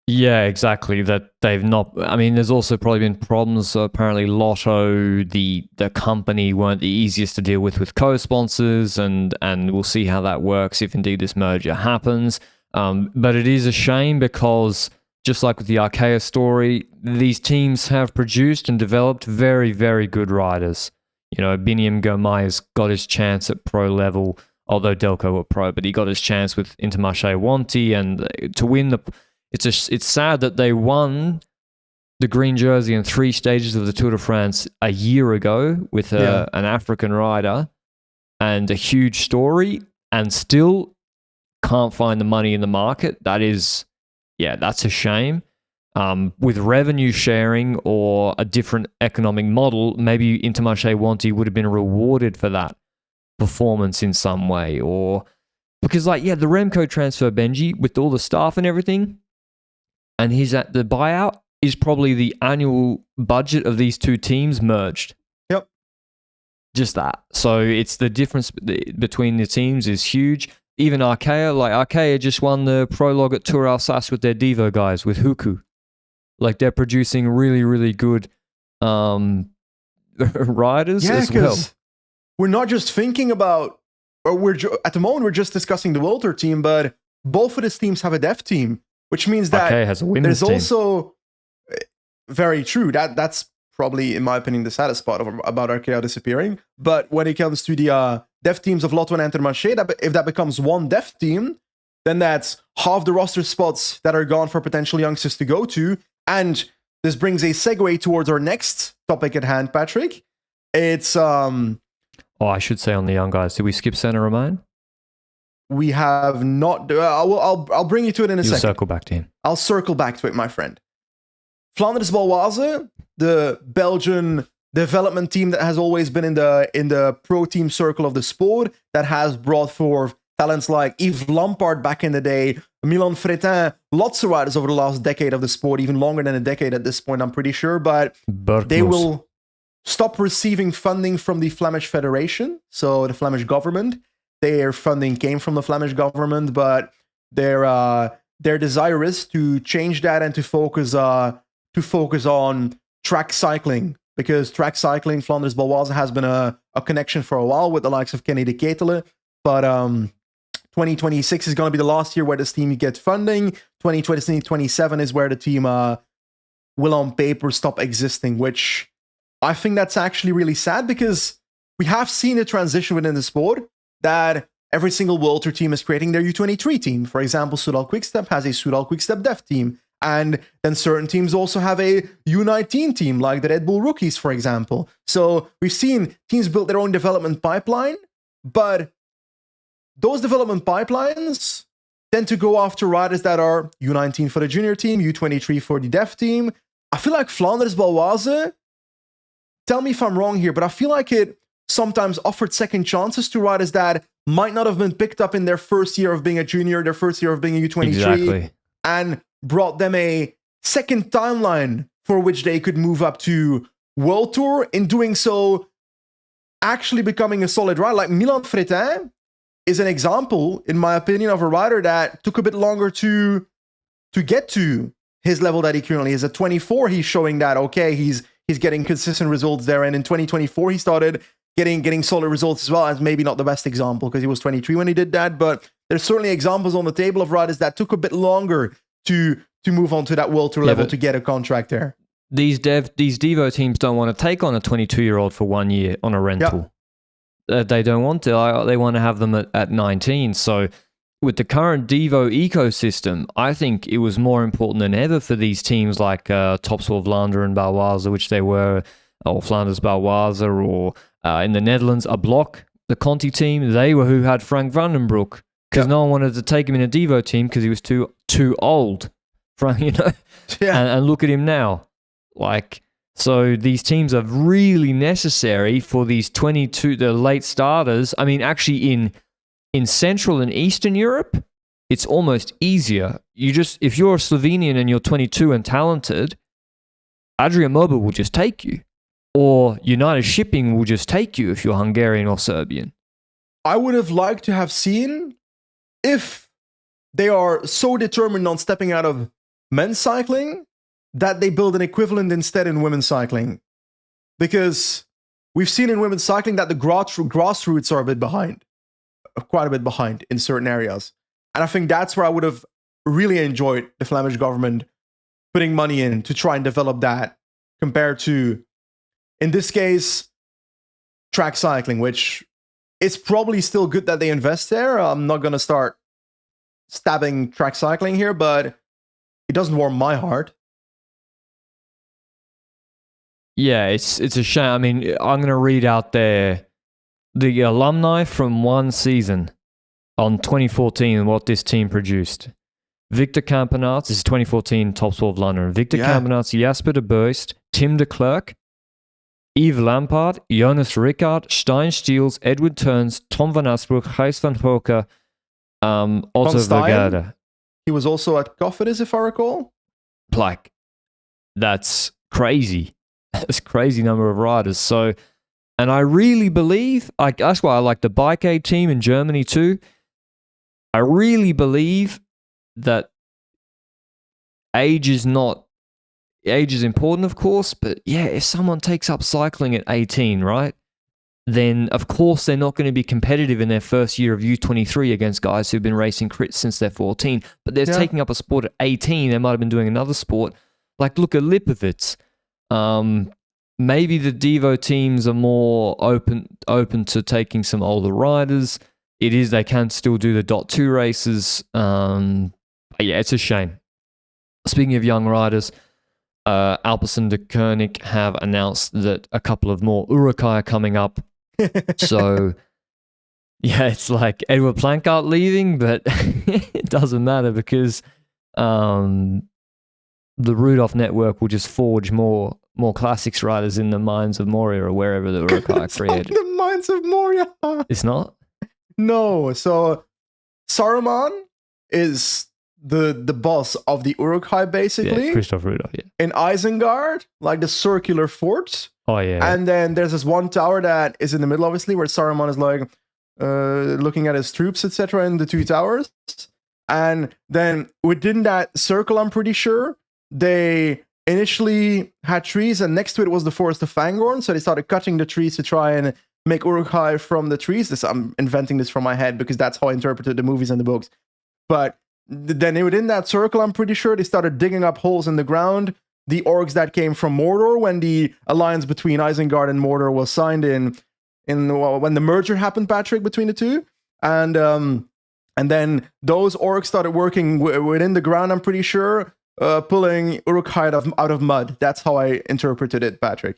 Yeah, exactly. That they've not. I mean, there's also probably been problems. So apparently, Lotto, the company, weren't the easiest to deal with co-sponsors, and we'll see how that works if indeed this merger happens. But it is a shame because, just like with the Arkea story, these teams have produced and developed very, very good riders. You know, Biniam Girmay has got his chance at pro level, although Delco were pro, but he got his chance with Intermarché Wanty, and to win the. It's sad that they won the green jersey in 3 stages of the Tour de France a year ago with an African rider, and a huge story, and still can't find the money in the market. That's a shame. With revenue sharing or a different economic model, maybe Intermarché Wanty would have been rewarded for that performance in some way, or because the Remco transfer, Benji, with all the staff and everything, and the buyout is probably the annual budget of these two teams merged. Yep. Just that. So it's the difference between the teams is huge. Even Arkea just won the prologue at Tour Alsace with their Devo guys, with Huku. Like, they're producing really, really good riders as well. We're not just thinking about, at the moment, we're just discussing the World Tour team, but both of these teams have a dev team, which means that has a women's there's team. also, very true, that's probably, in my opinion, the saddest part about Arkea disappearing. But when it comes to the dev teams of Lotto and Intermarché, if that becomes one dev team, then that's half the roster spots that are gone for potential youngsters to go to. And this brings a segue towards our next topic at hand, Patrick. It's I should say on the young guys, did we skip Senna Romain? We have not. I'll bring you to it in a second. Circle back to him. I'll circle back to it, my friend. Flanders Baloise, the Belgian development team that has always been in the pro team circle of the sport, that has brought forth talents like Yves Lampaert back in the day, Milan Fretin, lots of riders over the last decade of the sport, even longer than a decade at this point, I'm pretty sure. But Burgos. they will stop receiving funding from the Flemish Federation, so the Flemish government. Their funding came from the Flemish government, but their desire is to change that and to focus on track cycling, because track cycling, Flanders Baloise, has been a connection for a while with the likes of Kenny de Ketele. But 2026 is going to be the last year where this team gets funding. 2027 is where the team will on paper stop existing, which I think that's actually really sad, because we have seen a transition within the sport that every single World Tour team is creating their U23 team. For example, Soudal Quickstep has a Soudal Quickstep Dev team. And then certain teams also have a U19 team, like the Red Bull Rookies, for example. So we've seen teams build their own development pipeline, but those development pipelines tend to go after riders that are U19 for the junior team, U23 for the Dev team. I feel like Flanders Baloise, tell me if I'm wrong here, but I feel like it sometimes offered second chances to riders that might not have been picked up in their first year of being a junior, their first year of being a U23, Exactly. and brought them a second timeline for which they could move up to World Tour. In doing so, actually becoming a solid rider. Like Milan Fretin is an example, in my opinion, of a rider that took a bit longer to get to his level that he currently is. At 24, he's showing that, okay, he's getting consistent results there. And in 2024, he started getting solid results as well. As maybe not the best example, because he was 23 when he did that. But there's certainly examples on the table of riders that took a bit longer to move on to that World Tour level to get a contract there. These Devo teams don't want to take on a 22-year-old for 1 year on a rental. They don't want to. They want to have them at 19. So with the current Devo ecosystem, I think it was more important than ever for these teams like Topsoil Vlaanderen and Baloise, which they were, or Flanders Baloise, or in the Netherlands, a Block, the Conti team. They were who had Frank Vandenbroek, because no one wanted to take him in a Devo team because he was too old. Frank, and look at him now. So these teams are really necessary for these 22, the late starters. I mean, actually in Central and Eastern Europe, it's almost easier. If you're a Slovenian and you're 22 and talented, Adrian Mobil will just take you. Or United Shipping will just take you if you're Hungarian or Serbian. I would have liked to have seen, if they are so determined on stepping out of men's cycling, that they build an equivalent instead in women's cycling. Because we've seen in women's cycling that the grassroots are a bit behind. Quite a bit behind in certain areas. And I think that's where I would have really enjoyed the Flemish government putting money in to try and develop that, compared to, in this case, track cycling, which it's probably still good that they invest there. I'm not going to start stabbing track cycling here, but it doesn't warm my heart. Yeah, it's a shame. I mean, I'm going to read out the alumni from one season on 2014 and what this team produced. Victor Kampenaerts, this is 2014 Topsoil Vlaanderen. Victor Kampenaerts, Jasper de Beust, Tim de Klerk, Yves Lampaert, Jonas Rickard, Stein Stiels, Edward Turns, Tom van Asbroek, Gijs van Hoeke, Otto Vergade. He was also at Cofidis, if I recall. That's crazy. That's a crazy number of riders. So, and I really believe, that's why I like the Bike Aid team in Germany too. I really believe that age is important, of course, but yeah, if someone takes up cycling at 18, right, then of course they're not going to be competitive in their first year of U23 against guys who've been racing crits since they're 14. But they're taking up a sport at 18. They might have been doing another sport. Like, look at Lipovitz. Maybe the Devo teams are more open to taking some older riders. They can still do the .2 races. Yeah, it's a shame. Speaking of young riders, Alpecin de Koenig have announced that a couple of more Urukai are coming up. So, yeah, it's like Edward Plankart leaving, but it doesn't matter because the Rudolph network will just forge more classics riders in the Mines of Moria or wherever the Urukai are created. The Mines of Moria. It's not? No. So Saruman is the boss of the Uruk-hai, basically. Yeah, Christoph Rudolph, yeah. In Isengard, like the circular fort. Oh, yeah. And then there's this one tower that is in the middle, obviously, where Saruman is like looking at his troops, etc. in the two towers. And then within that circle, I'm pretty sure, they initially had trees, and next to it was the forest of Fangorn. So they started cutting the trees to try and make Uruk-hai from the trees. I'm inventing this from my head because that's how I interpreted the movies and the books. But then within that circle, I'm pretty sure they started digging up holes in the ground. The orcs that came from Mordor when the alliance between Isengard and Mordor was signed in when the merger happened, Patrick, between the two. And then those orcs started working within the ground, I'm pretty sure, pulling Uruk-hai out of mud. That's how I interpreted it, Patrick.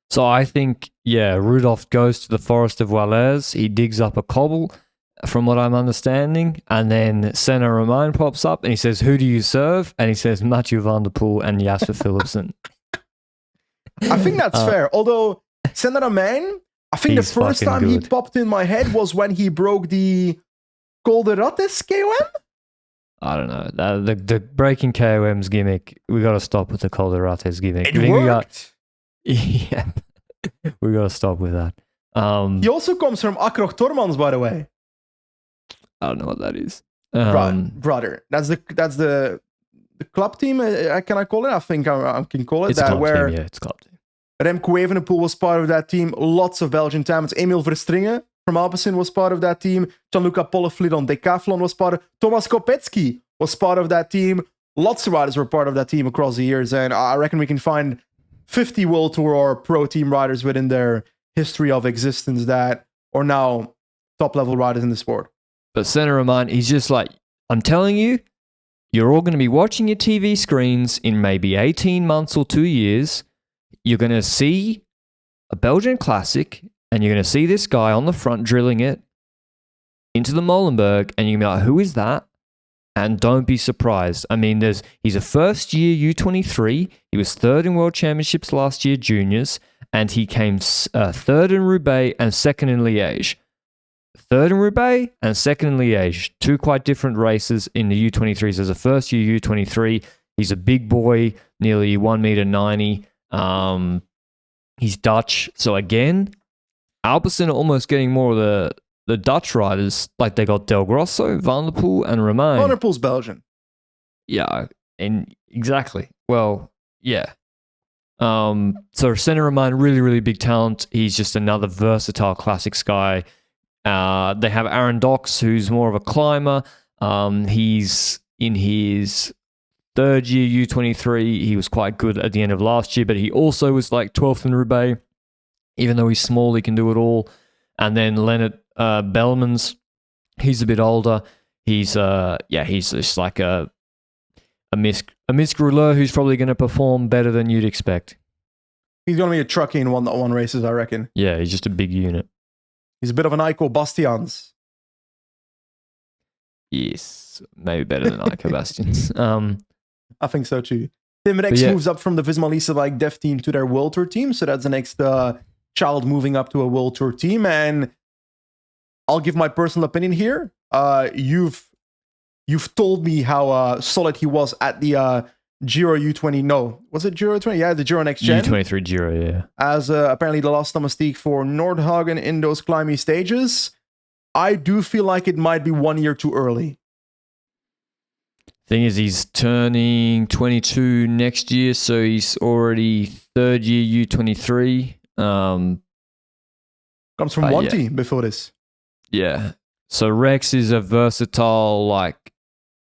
So I think, yeah, Rudolph goes to the Forest of Wallers. He digs up a cobble, from what I'm understanding, and then Senna Romain pops up and he says, "Who do you serve?" And he says, "Mathieu van der Poel and Jasper Philipsen." I think that's fair. Although Senna Romain, I think the first time he popped in my head was when he broke the Col de Rottes KOM. I don't know. The breaking KOM's gimmick, we got to stop with the Col de Rottes gimmick. It worked. Yeah, we got to stop with that. He also comes from Akroch Tormans, by the way. I don't know what that is. Brother, that's the club team. Can I call it? I think I can call it it's that. Club Where team, yeah, it's club team. Remco Evenepoel was part of that team. Lots of Belgian talents. Emil Verstringen from Alpecin was part of that team. Gianluca Polleflid on Decathlon was part of. Thomas Kopecki was part of that team. Lots of riders were part of that team across the years, and I reckon we can find 50 World Tour or Pro Team riders within their history of existence that are now top level riders in the sport. But Senna Romain, he's just like, I'm telling you, you're all going to be watching your TV screens in maybe 18 months or 2 years. You're going to see a Belgian classic, and you're going to see this guy on the front drilling it into the Molenberg, and you're going to be like, who is that? And don't be surprised. I mean, he's a first-year U23. He was third in World Championships last year, juniors, and he came third in Roubaix and second in Liège. Third in Roubaix and second in Liège. Two quite different races in the U23s. As a first-year U23, he's a big boy, nearly 1.90 m. He's Dutch. So again, Alpecin are almost getting more of the Dutch riders. Like they got Del Grosso, Van der Poel, and Romain. Van der Poel's Belgian. Yeah, and exactly. Well, yeah. So Senna Romain, really, really big talent. He's just another versatile classics guy. They have Aaron Dox, who's more of a climber. He's in his third year U23. He was quite good at the end of last year, but he also was like 12th in Roubaix. Even though he's small, he can do it all. And then Leonard Belmans, he's a bit older. He's just like a Misk Rouleur who's probably going to perform better than you'd expect. He's going to be a trucky in one races, I reckon. Yeah, he's just a big unit. He's a bit of an Ico Bastians. Yes, maybe better than Ico Bastians. I think so too. Tim Rex moves up from the Visma Lease like dev team to their World Tour team, so that's the next child moving up to a World Tour team. And I'll give my personal opinion here. You've told me how solid he was at the Giro U20. No, was it Giro 20? Yeah, the Giro Next Gen. U23 Giro, yeah. As apparently the last domestique for Nordhagen in those climbing stages. I do feel like it might be 1 year too early. Thing is, he's turning 22 next year, so he's already third year U23. Comes from one team before this. Yeah. So Rex is a versatile, like,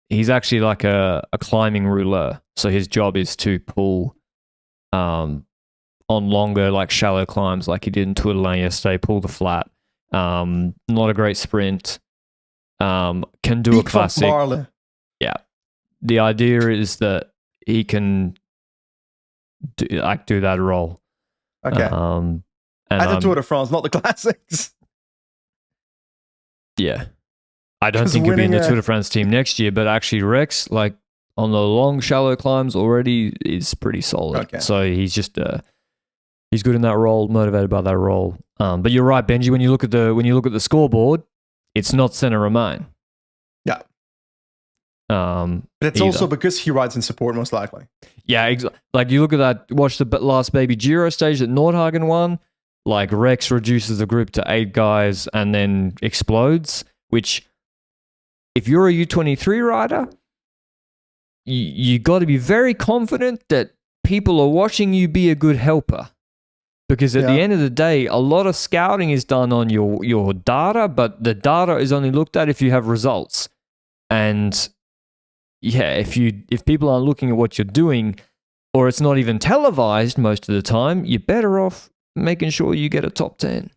he's actually like a climbing rouleur. So his job is to pull on longer, like shallow climbs, like he did in Tour de l'Ain yesterday, pull the flat. Not a great sprint. Can do a classic. Yeah. The idea is that he can do that role. Okay. At the Tour de France, not the classics. Yeah. I don't think he'll be in the Tour de France team next year, but actually Rex, like on the long, shallow climbs already is pretty solid. Okay. So he's just he's good in that role, motivated by that role. But you're right, Benji. When you look at the scoreboard, it's not Senna Romain. Yeah. But it's also because he rides in support, most likely. Yeah, like you look at that, watch the last Baby Giro stage that Nordhagen won, like Rex reduces the group to 8 guys and then explodes, which if you're a U23 rider, you got to be very confident that people are watching you be a good helper. Because at the end of the day, a lot of scouting is done on your data, but the data is only looked at if you have results. And yeah, if people aren't looking at what you're doing, or it's not even televised most of the time, you're better off making sure you get a top 10.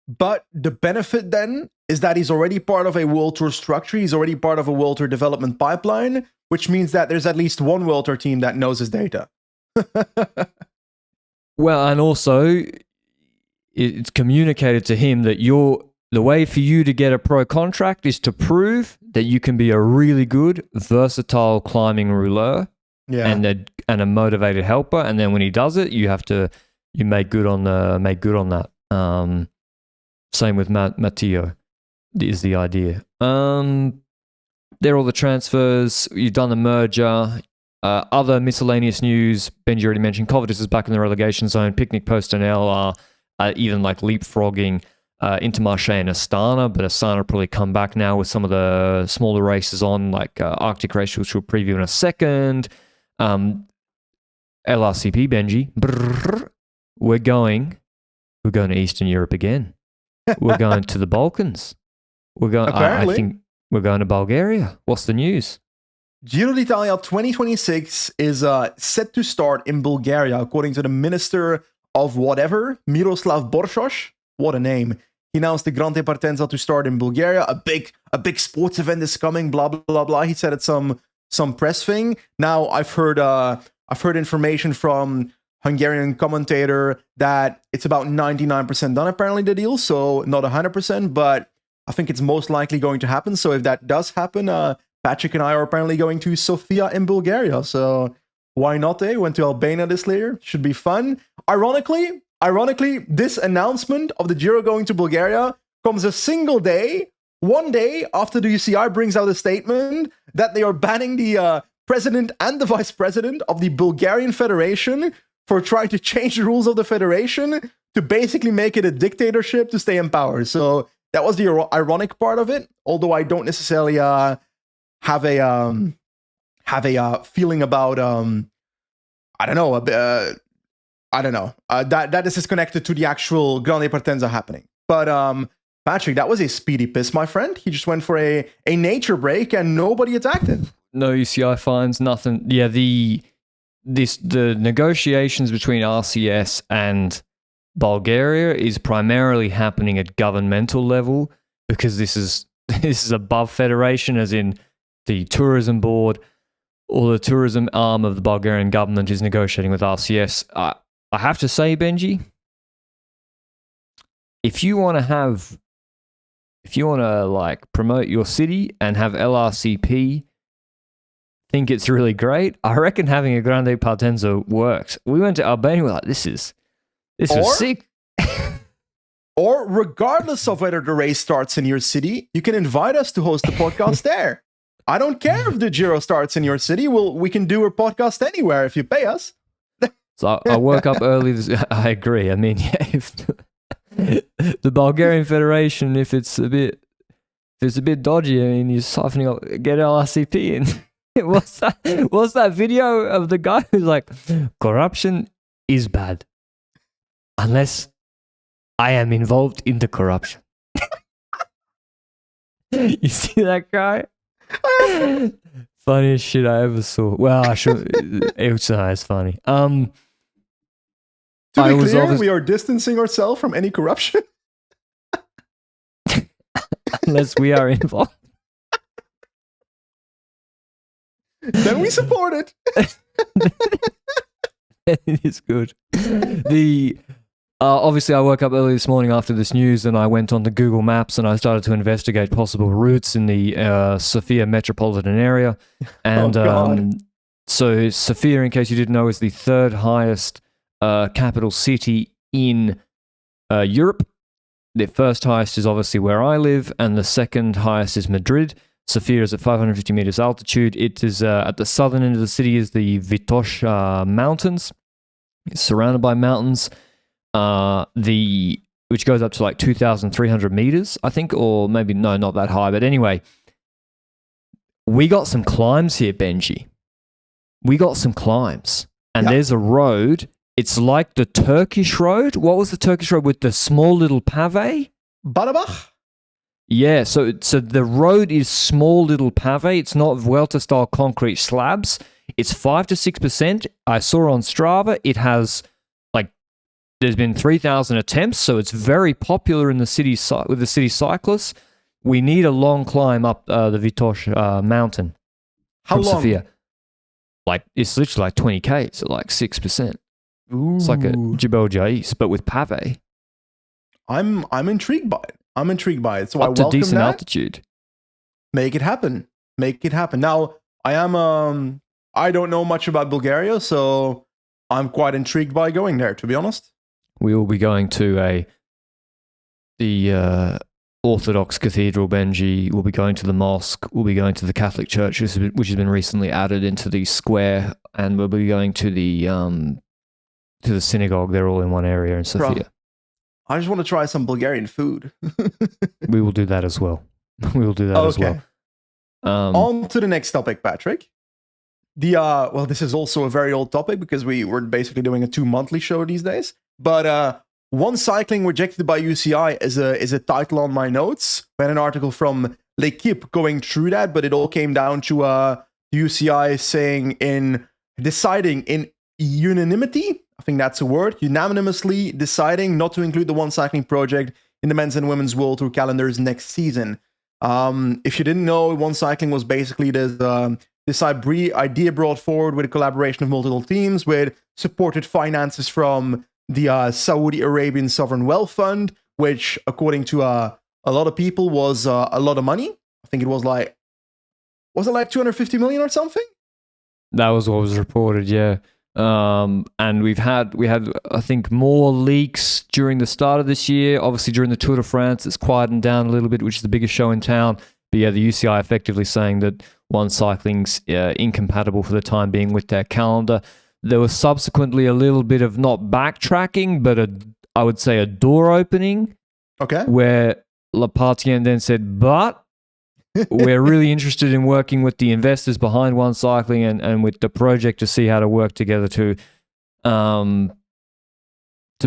But the benefit then is that he's already part of a World Tour structure. He's already part of a World Tour development pipeline, which means that there's at least one World Tour team that knows his data. Well, and also it's communicated to him that the way for you to get a pro contract is to prove that you can be a really good, versatile climbing rouleur and a motivated helper. And then when he does it, you make good on that. Same with Matteo is the idea. There are all the transfers. You've done the merger. Other miscellaneous news, Benji already mentioned, Covitus is back in the relegation zone. Picnic Post and L are even like leapfrogging Intermarche and Astana, but Astana will probably come back now with some of the smaller races on, like Arctic Race, which we'll preview in a second. LRCP, Benji, we're going to Eastern Europe again. We're going to the Balkans. We're going. I think we're going to Bulgaria. What's the news? Giro d'Italia 2026 is set to start in Bulgaria, according to the Minister of whatever, Miroslav Borsos. What a name. He announced the Grande Partenza to start in Bulgaria. A big sports event is coming, blah, blah, blah. He said at some press thing. Now, I've heard information from Hungarian commentator that it's about 99% done, apparently, the deal. So not 100%, but I think it's most likely going to happen. So if that does happen, Patrick and I are apparently going to Sofia in Bulgaria, so why not, eh? Went to Albania this year. Should be fun. Ironically, this announcement of the Giro going to Bulgaria comes one day after the UCI brings out a statement that they are banning the president and the vice president of the Bulgarian Federation for trying to change the rules of the federation to basically make it a dictatorship to stay in power. So that was the ironic part of it, although I don't necessarily have a feeling about that this is connected to the actual Grande Partenza happening. But Patrick, that was a speedy piss, my friend. He just went for a nature break and nobody attacked him. No UCI fines, nothing. Yeah, the negotiations between RCS and Bulgaria is primarily happening at governmental level, because this is above federation, as in the tourism board or the tourism arm of the Bulgarian government is negotiating with RCS. I have to say, Benji, if you want to like promote your city and have LRCP think it's really great, I reckon having a Grande Partenza works. We went to Albania, we're like, this was sick. Or regardless of whether the race starts in your city, you can invite us to host the podcast there. I don't care if the Giro starts in your city. We can do a podcast anywhere if you pay us. So I woke up early. I agree. I mean, yeah, if the Bulgarian Federation, if it's a bit dodgy, I mean, you're siphoning up, get LRCP in. What's that video of the guy who's like, corruption is bad unless I am involved in the corruption. You see that guy? Funniest shit I ever saw. Well, I should. It's funny. To be clear, we are distancing ourselves from any corruption. Unless we are involved. Then we support it. It is good. Obviously, I woke up early this morning after this news, and I went onto Google Maps and I started to investigate possible routes in the Sofia metropolitan area. And so Sofia, in case you didn't know, is the third highest capital city in Europe. The first highest is obviously where I live, and the second highest is Madrid. Sofia is at 550 meters altitude. It is at the southern end of the city is the Vitosh Mountains. It's surrounded by mountains. Which goes up to like 2,300 meters, I think, or maybe no, not that high. But anyway, we got some climbs here, Benji. We got some climbs, and there's a road. It's like the Turkish road. What was the Turkish road with the small little pave? Barabach? Yeah, so the road is small little pave. It's not Vuelta-style concrete slabs. It's 5 to 6%. I saw on Strava it has, like, there's been 3,000 attempts, so it's very popular in the city with the city cyclists. We need a long climb up the Vitosh mountain. How from long? Sofia. Like, it's literally like 20k, so like 6%. Ooh. It's like a Jebel Jais, but with pave. I'm intrigued by it. So Up I to welcome decent that. altitude. Make it happen. Now, I don't know much about Bulgaria, so I'm quite intrigued by going there, to be honest. We will be going to the Orthodox Cathedral, Benji. We'll be going to the mosque. We'll be going to the Catholic Church, which has been recently added into the square, and we'll be going to the synagogue. They're all in one area in Sofia. Bro, I just want to try some Bulgarian food. We will do that as well. We will do that as well. On to the next topic, Patrick. This is also a very old topic because we're basically doing a 2-monthly show these days. But OneCycling rejected by UCI is a title on my notes. I had an article from L'Equipe going through that, but it all came down to UCI deciding in unanimity, I think that's a word, unanimously deciding not to include the OneCycling project in the men's and women's World Tour calendars next season. If you didn't know, OneCycling was basically this idea brought forward with a collaboration of multiple teams with supported finances from the Saudi Arabian Sovereign Wealth Fund, which, according to a lot of people, was a lot of money. I think it was like 250 million or something? That was what was reported, yeah. And we had I think more leaks during the start of this year. Obviously during the Tour de France it's quietened down a little bit, which is the biggest show in town. But yeah, the UCI effectively saying that OneCycling's incompatible for the time being with their calendar. There was subsequently a little bit of not backtracking, but I would say a door opening. Okay. Where Lepardien then said, but we're really interested in working with the investors behind OneCycling and with the project to see how to work together to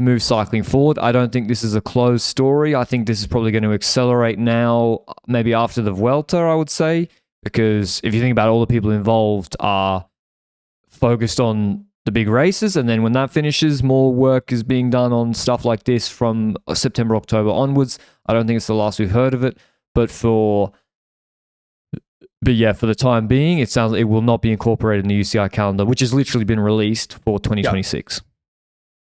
move cycling forward. I don't think this is a closed story. I think this is probably going to accelerate now, maybe after the Vuelta, I would say, because if you think about it, all the people involved are focused on the big races, and then when that finishes, more work is being done on stuff like this from September, October onwards. I don't think it's the last we've heard of it, but for the time being, it sounds like it will not be incorporated in the UCI calendar, which has literally been released for 2026. Yeah.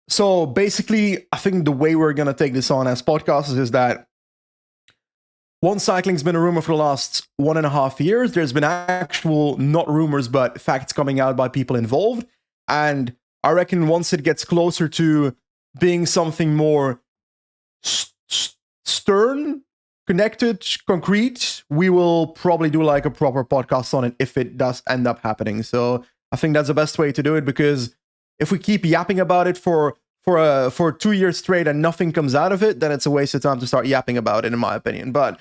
So basically, I think the way we're going to take this on as podcasters is that OneCycling's been a rumor for the last 1.5 years. There's been actual, not rumors, but facts coming out by people involved. And I reckon once it gets closer to being something more stern, connected, concrete, we will probably do like a proper podcast on it if it does end up happening. So I think that's the best way to do it, because if we keep yapping about it for 2 years straight and nothing comes out of it, then it's a waste of time to start yapping about it, in my opinion. But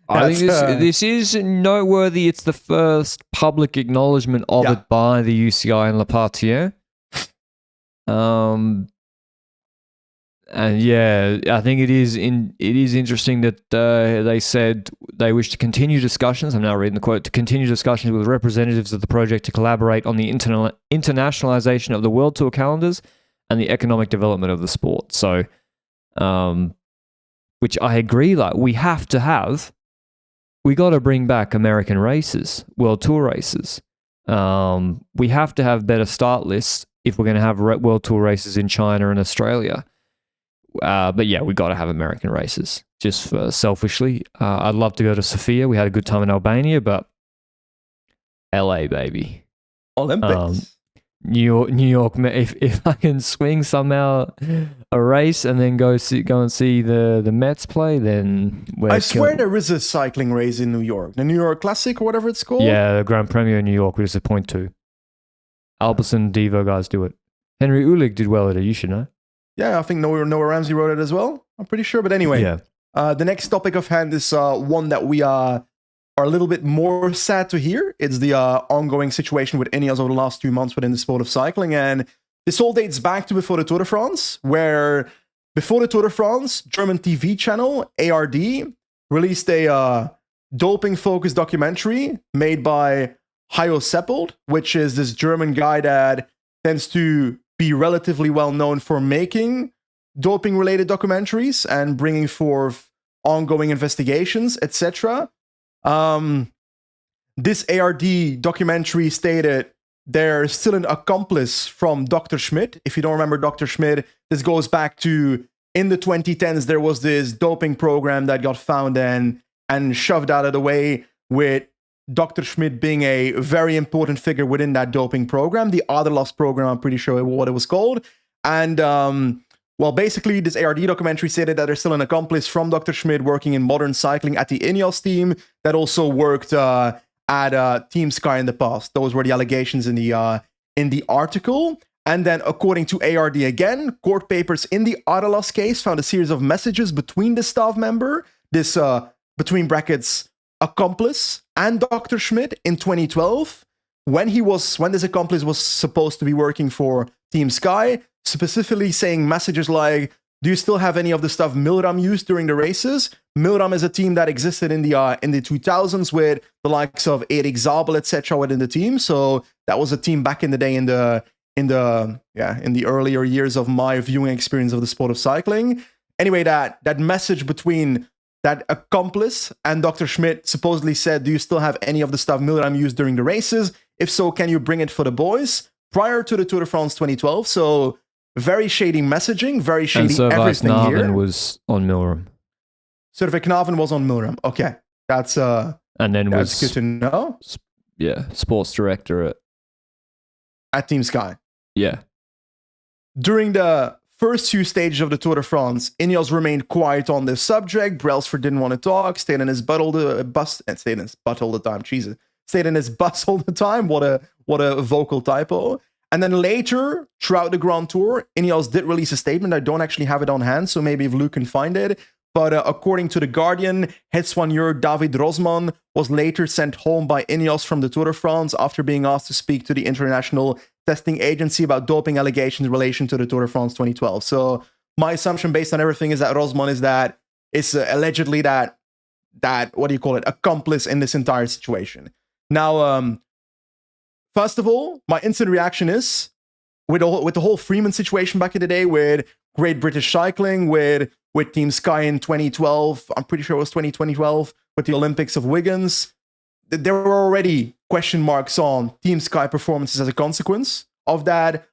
I think this is noteworthy. It's the first public acknowledgement of it by the UCI and Lepardien. And yeah, I think it is interesting that they said they wish to continue discussions. I'm now reading the quote: to continue discussions with representatives of the project to collaborate on the internationalization of the World Tour calendars and the economic development of the sport. So, which I agree, like we got to bring back American races, World Tour races. We have to have better start lists if we're going to have World Tour races in China and Australia. But yeah, we got to have American races, just for selfishly. I'd love to go to Sofia. We had a good time in Albania, but LA, baby. Olympics. New York. If I can swing somehow a race and then go and see the Mets play, then I swear there is a cycling race in New York, the New York Classic or whatever it's called. Yeah, the Grand Premier in New York, which is a point 2. Alberson, Devo guys do it. Henry Ulig did well at it. You should know. Yeah, I think Noah Ramsey wrote it as well. I'm pretty sure. But anyway, the next topic of hand is one that we are a little bit more sad to hear. It's the ongoing situation with INEOS over the last 2 months within the sport of cycling. And this all dates back to before the Tour de France, where before the Tour de France, German TV channel ARD released a doping-focused documentary made by Hayo Seppold, which is this German guy that tends to be relatively well known for making doping-related documentaries and bringing forth ongoing investigations, etc. This ARD documentary stated there's still an accomplice from Dr. Schmidt. If you don't remember Dr. Schmidt, this goes back to in the 2010s, there was this doping program that got found and shoved out of the way, with Dr. Schmidt being a very important figure within that doping program, the Aderlass program, I'm pretty sure what it was called. And well, basically, this ARD documentary stated that there's still an accomplice from Dr. Schmidt working in modern cycling at the INEOS team that also worked at Team Sky in the past. Those were the allegations in the article. And then, according to ARD again, court papers in the Aderlass case found a series of messages between the staff member, this between brackets accomplice, and Dr. Schmidt in 2012, when this accomplice was supposed to be working for Team Sky, specifically saying messages like, do you still have any of the stuff Milram used during the races? Milram is a team that existed in the 2000s with the likes of Erik Zabel, etc. within the team. So that was a team back in the day in the earlier years of my viewing experience of the sport of cycling. Anyway, that message between that accomplice and Dr. Schmidt supposedly said, do you still have any of the stuff Milram used during the races? If so, can you bring it for the boys? Prior to the Tour de France 2012. So very shady messaging, very shady everything here. And was on Milram. Survey Knaven was on Milram. Okay. That's good to know. Yeah, sports director at Team Sky. Yeah. During the first 2 stages of the Tour de France, INEOS remained quiet on this subject. Brailsford didn't want to talk, stayed in his butt all the time. Jesus. Stayed in his bus all the time. What a vocal typo. And then later, throughout the Grand Tour, INEOS did release a statement. I don't actually have it on hand, so maybe if Luke can find it. But according to The Guardian, Head Soigneur David Rosman was later sent home by INEOS from the Tour de France after being asked to speak to the International Testing Agency about doping allegations in relation to the Tour de France 2012. So my assumption based on everything is that Rosman is allegedly that accomplice in this entire situation. Now, first of all, my instant reaction is, with the whole Freeman situation back in the day, with Great British Cycling, with Team Sky in 2012, I'm pretty sure it was 2012, with the Olympics of Wiggins, there were already question marks on Team Sky performances as a consequence of that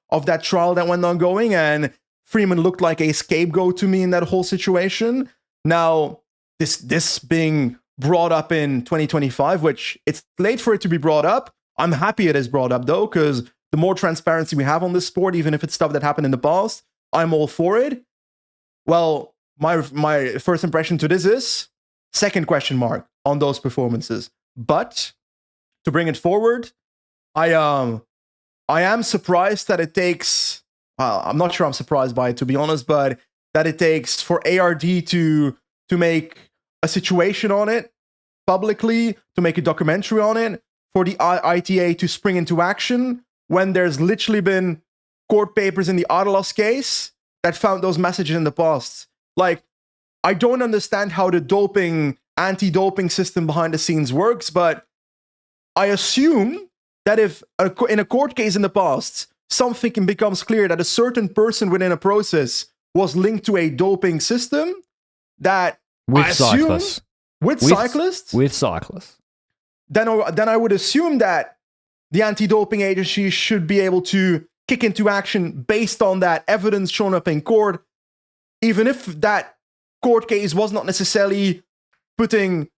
trial that went ongoing, and Freeman looked like a scapegoat to me in that whole situation. Now, this being brought up in 2025, which it's late for it to be brought up. I'm happy it is brought up though, because the more transparency we have on this sport, even if it's stuff that happened in the past, I'm all for it. Well, my first impression to this is second question mark on those performances. But to bring it forward, I am surprised that it takes. Well, I'm not sure I'm surprised by it, to be honest, but that it takes for ARD to make a situation on it publicly, to make a documentary on it, for the ITA to spring into action when there's literally been court papers in the Aderlass case that found those messages in the past. Like, I don't understand how the anti-doping system behind the scenes works, but I assume that if in a court case in the past, something becomes clear that a certain person within a process was linked to a doping system, that with cyclists. With cyclists, then I would assume that the anti-doping agency should be able to kick into action based on that evidence shown up in court, even if that court case was not necessarily putting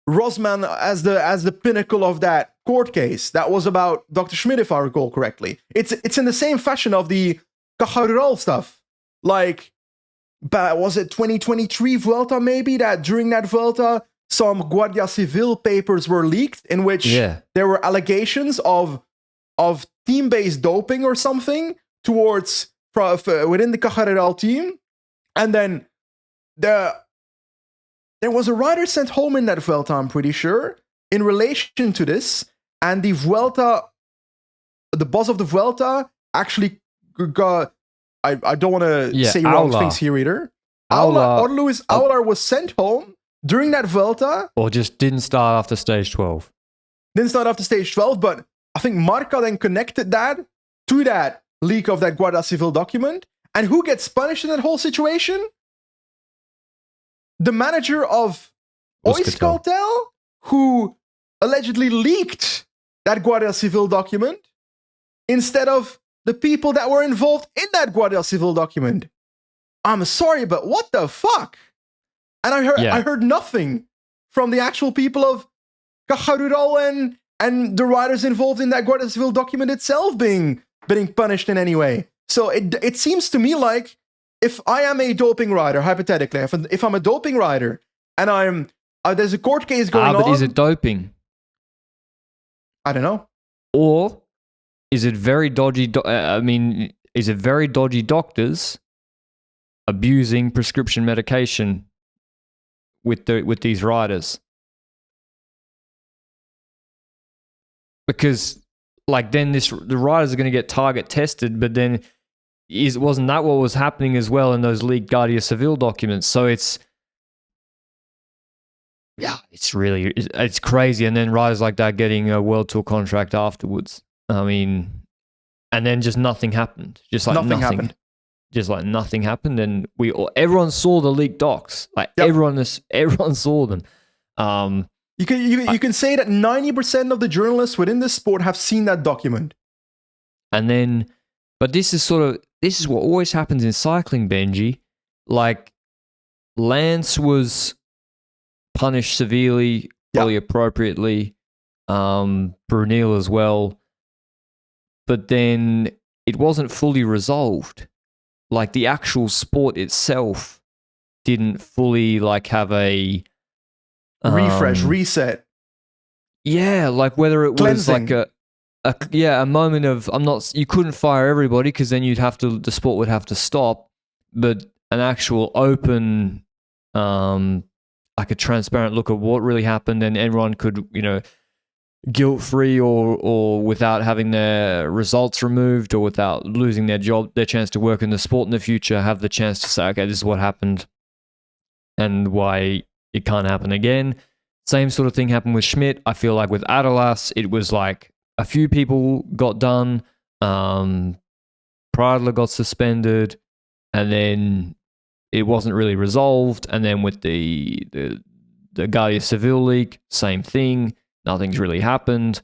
Rosman as the pinnacle of that court case that was about Dr. Schmidt, if I recall correctly. It's in the same fashion of the Caja Rural stuff. Like, was it 2023 Vuelta maybe, that during that Vuelta, some Guardia Civil papers were leaked in which there were allegations of team-based doping or something towards within the Caja Rural team. And then there was a rider sent home in that Vuelta, I'm pretty sure, in relation to this. And the boss of the Vuelta actually got, I don't want to say wrong things here either. Luis Aular was sent home during that Vuelta. Or just didn't start after stage 12. Didn't start after stage 12, but I think Marca then connected that to that leak of that Guardia Civil document. And who gets punished in that whole situation? The manager of Euskaltel, who allegedly leaked that Guardia Civil document instead of the people that were involved in that Guardia Civil document. I'm sorry, but what the fuck? And I heard nothing from the actual people of Caja Rural and the riders involved in that Guardia Civil document itself being punished in any way. So it seems to me like if I am a doping rider, hypothetically, if I'm a doping rider and there's a court case going on. But is it doping? I don't know. Or is it very dodgy? Is it very dodgy doctors abusing prescription medication with these riders? Because then the riders are going to get target tested, but then wasn't that what was happening as well in those leaked Guardia Civil documents? So it's crazy. And then riders like that getting a World Tour contract afterwards. I mean, and then just nothing happened. Just like nothing happened. Just like nothing happened, and everyone saw the leaked docs. Everyone saw them. You can say that 90% of the journalists within this sport have seen that document. And then, but this is what always happens in cycling, Benji. Like, Lance was punished severely, probably appropriately. Brunel as well. But then it wasn't fully resolved. Like, the actual sport itself didn't fully have a refresh, reset. Yeah, like whether it Cleansing. was a moment of you couldn't fire everybody because then the sport would have to stop, but an actual open, a transparent look at what really happened, and everyone could, guilt-free or without having their results removed or without losing their chance to work in the sport in the future, have the chance to say, okay, this is what happened and why it can't happen again. Same sort of thing happened with Schmidt. I feel like with Adelas, it was like a few people got done. Pradler got suspended, and then it wasn't really resolved. And then with the Guardia Civil leak, same thing. Nothing's really happened.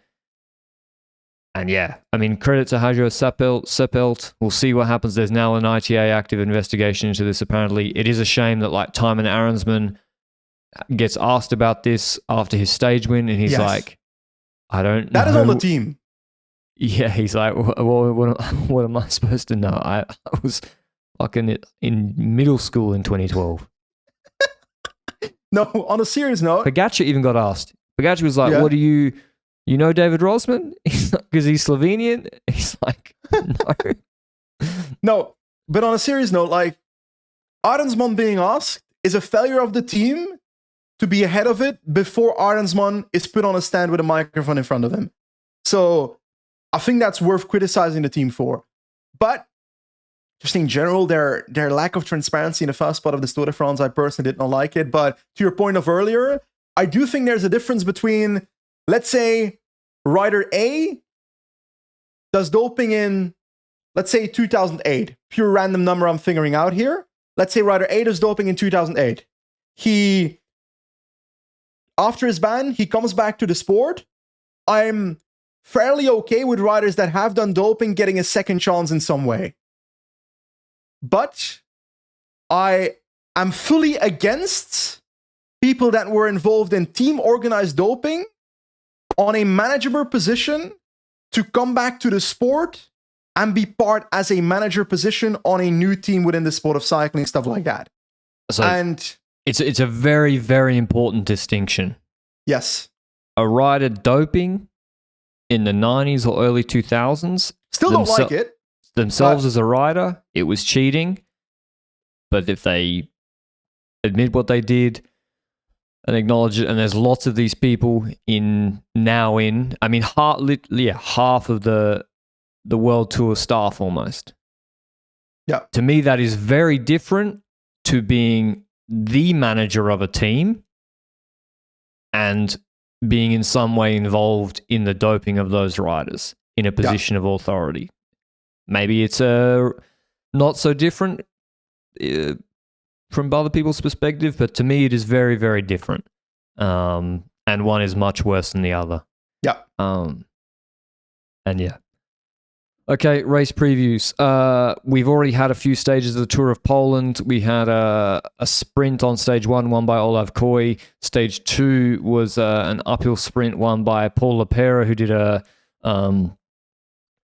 And credit to Hajo Seppelt. We'll see what happens. There's now an ITA active investigation into this, apparently. It is a shame that Tymon Arensman gets asked about this after his stage win, and he's like, I don't know. That is on the team. Yeah, he's like, well, what am I supposed to know? I was fucking in middle school in 2012. No, on a serious note. Pogacar even got asked. Pogacar was like, what do you know David Rosman? Because he's Slovenian? He's like, no. No, but on a serious note, Arensman being asked is a failure of the team to be ahead of it before Arensman is put on a stand with a microphone in front of him. So I think that's worth criticizing the team for. But just in general, their lack of transparency in the first part of the Tour de France, I personally did not like it. But to your point of earlier, I do think there's a difference between, let's say, rider A does doping in, let's say, 2008. Pure random number I'm figuring out here. Let's say rider A does doping in 2008. After his ban, he comes back to the sport. I'm fairly okay with riders that have done doping getting a second chance in some way. But I am fully against people that were involved in team-organized doping on a manageable position to come back to the sport and be part as a manager position on a new team within the sport of cycling, stuff like that. So and it's a very, very important distinction. Yes. A rider doping in the 90s or early 2000s. Still don't like it. Themselves as a rider, it was cheating. But if they admit what they did and acknowledge it, and there's lots of these people half of the World Tour staff almost. Yeah. To me, that is very different to being the manager of a team and being in some way involved in the doping of those riders in a position of authority. Maybe it's not so different from other people's perspective, but to me it is very, very different. And one is much worse than the other. Yeah. And yeah. Okay, race previews. We've already had a few stages of the Tour of Poland. We had a sprint on stage 1 won by Olav Koy. Stage 2 was an uphill sprint won by Paul Lepera, who did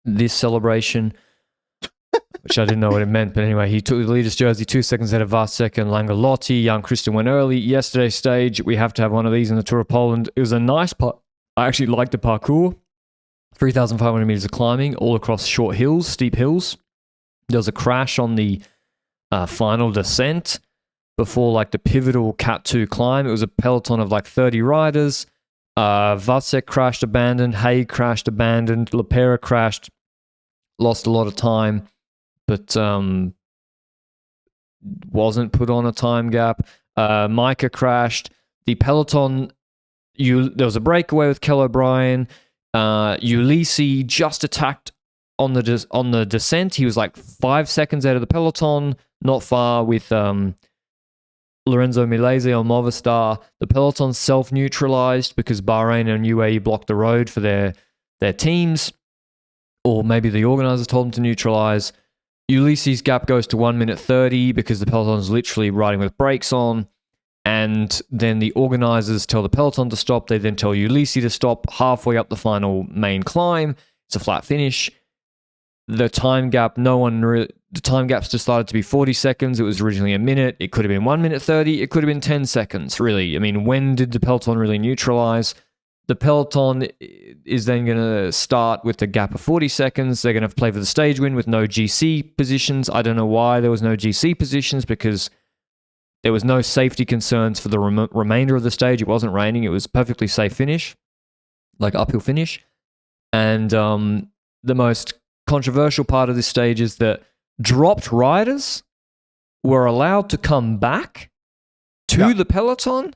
this celebration, which I didn't know what it meant. But anyway, he took the leader's jersey 2 seconds ahead of Vasek and Langalotti. Jan Christian went early. Yesterday's stage, we have to have one of these in the Tour of Poland. It was a nice part. I actually liked the parcours. 3,500 meters of climbing all across short hills, steep hills. There was a crash on the final descent before the pivotal Cat 2 climb. It was a peloton of 30 riders. Vasek crashed, abandoned. Haig crashed, abandoned. Lepera crashed, lost a lot of time, but wasn't put on a time gap. Micah crashed. The peloton, there was a breakaway with Kel O'Brien. Ulisi just attacked on the descent. He was 5 seconds out of the peloton, not far with Lorenzo Milese on Movistar. The peloton self-neutralized because Bahrain and UAE blocked the road for their teams, or maybe the organizers told them to neutralize. Ulisi's gap goes to 1 minute 30 because the peloton's literally riding with brakes on. And then the organizers tell the peloton to stop. They then tell Ulisi to stop halfway up the final main climb. It's a flat finish. The time gap, the time gap's just started to be 40 seconds. It was originally a minute. It could have been 1 minute 30. It could have been 10 seconds, really. I mean, when did the peloton really neutralize? The peloton is then going to start with a gap of 40 seconds. They're going to play for the stage win with no GC positions. I don't know why there was no GC positions, because there was no safety concerns for the remainder of the stage. It wasn't raining. It was perfectly safe finish, uphill finish. And the most controversial part of this stage is that dropped riders were allowed to come back to the peloton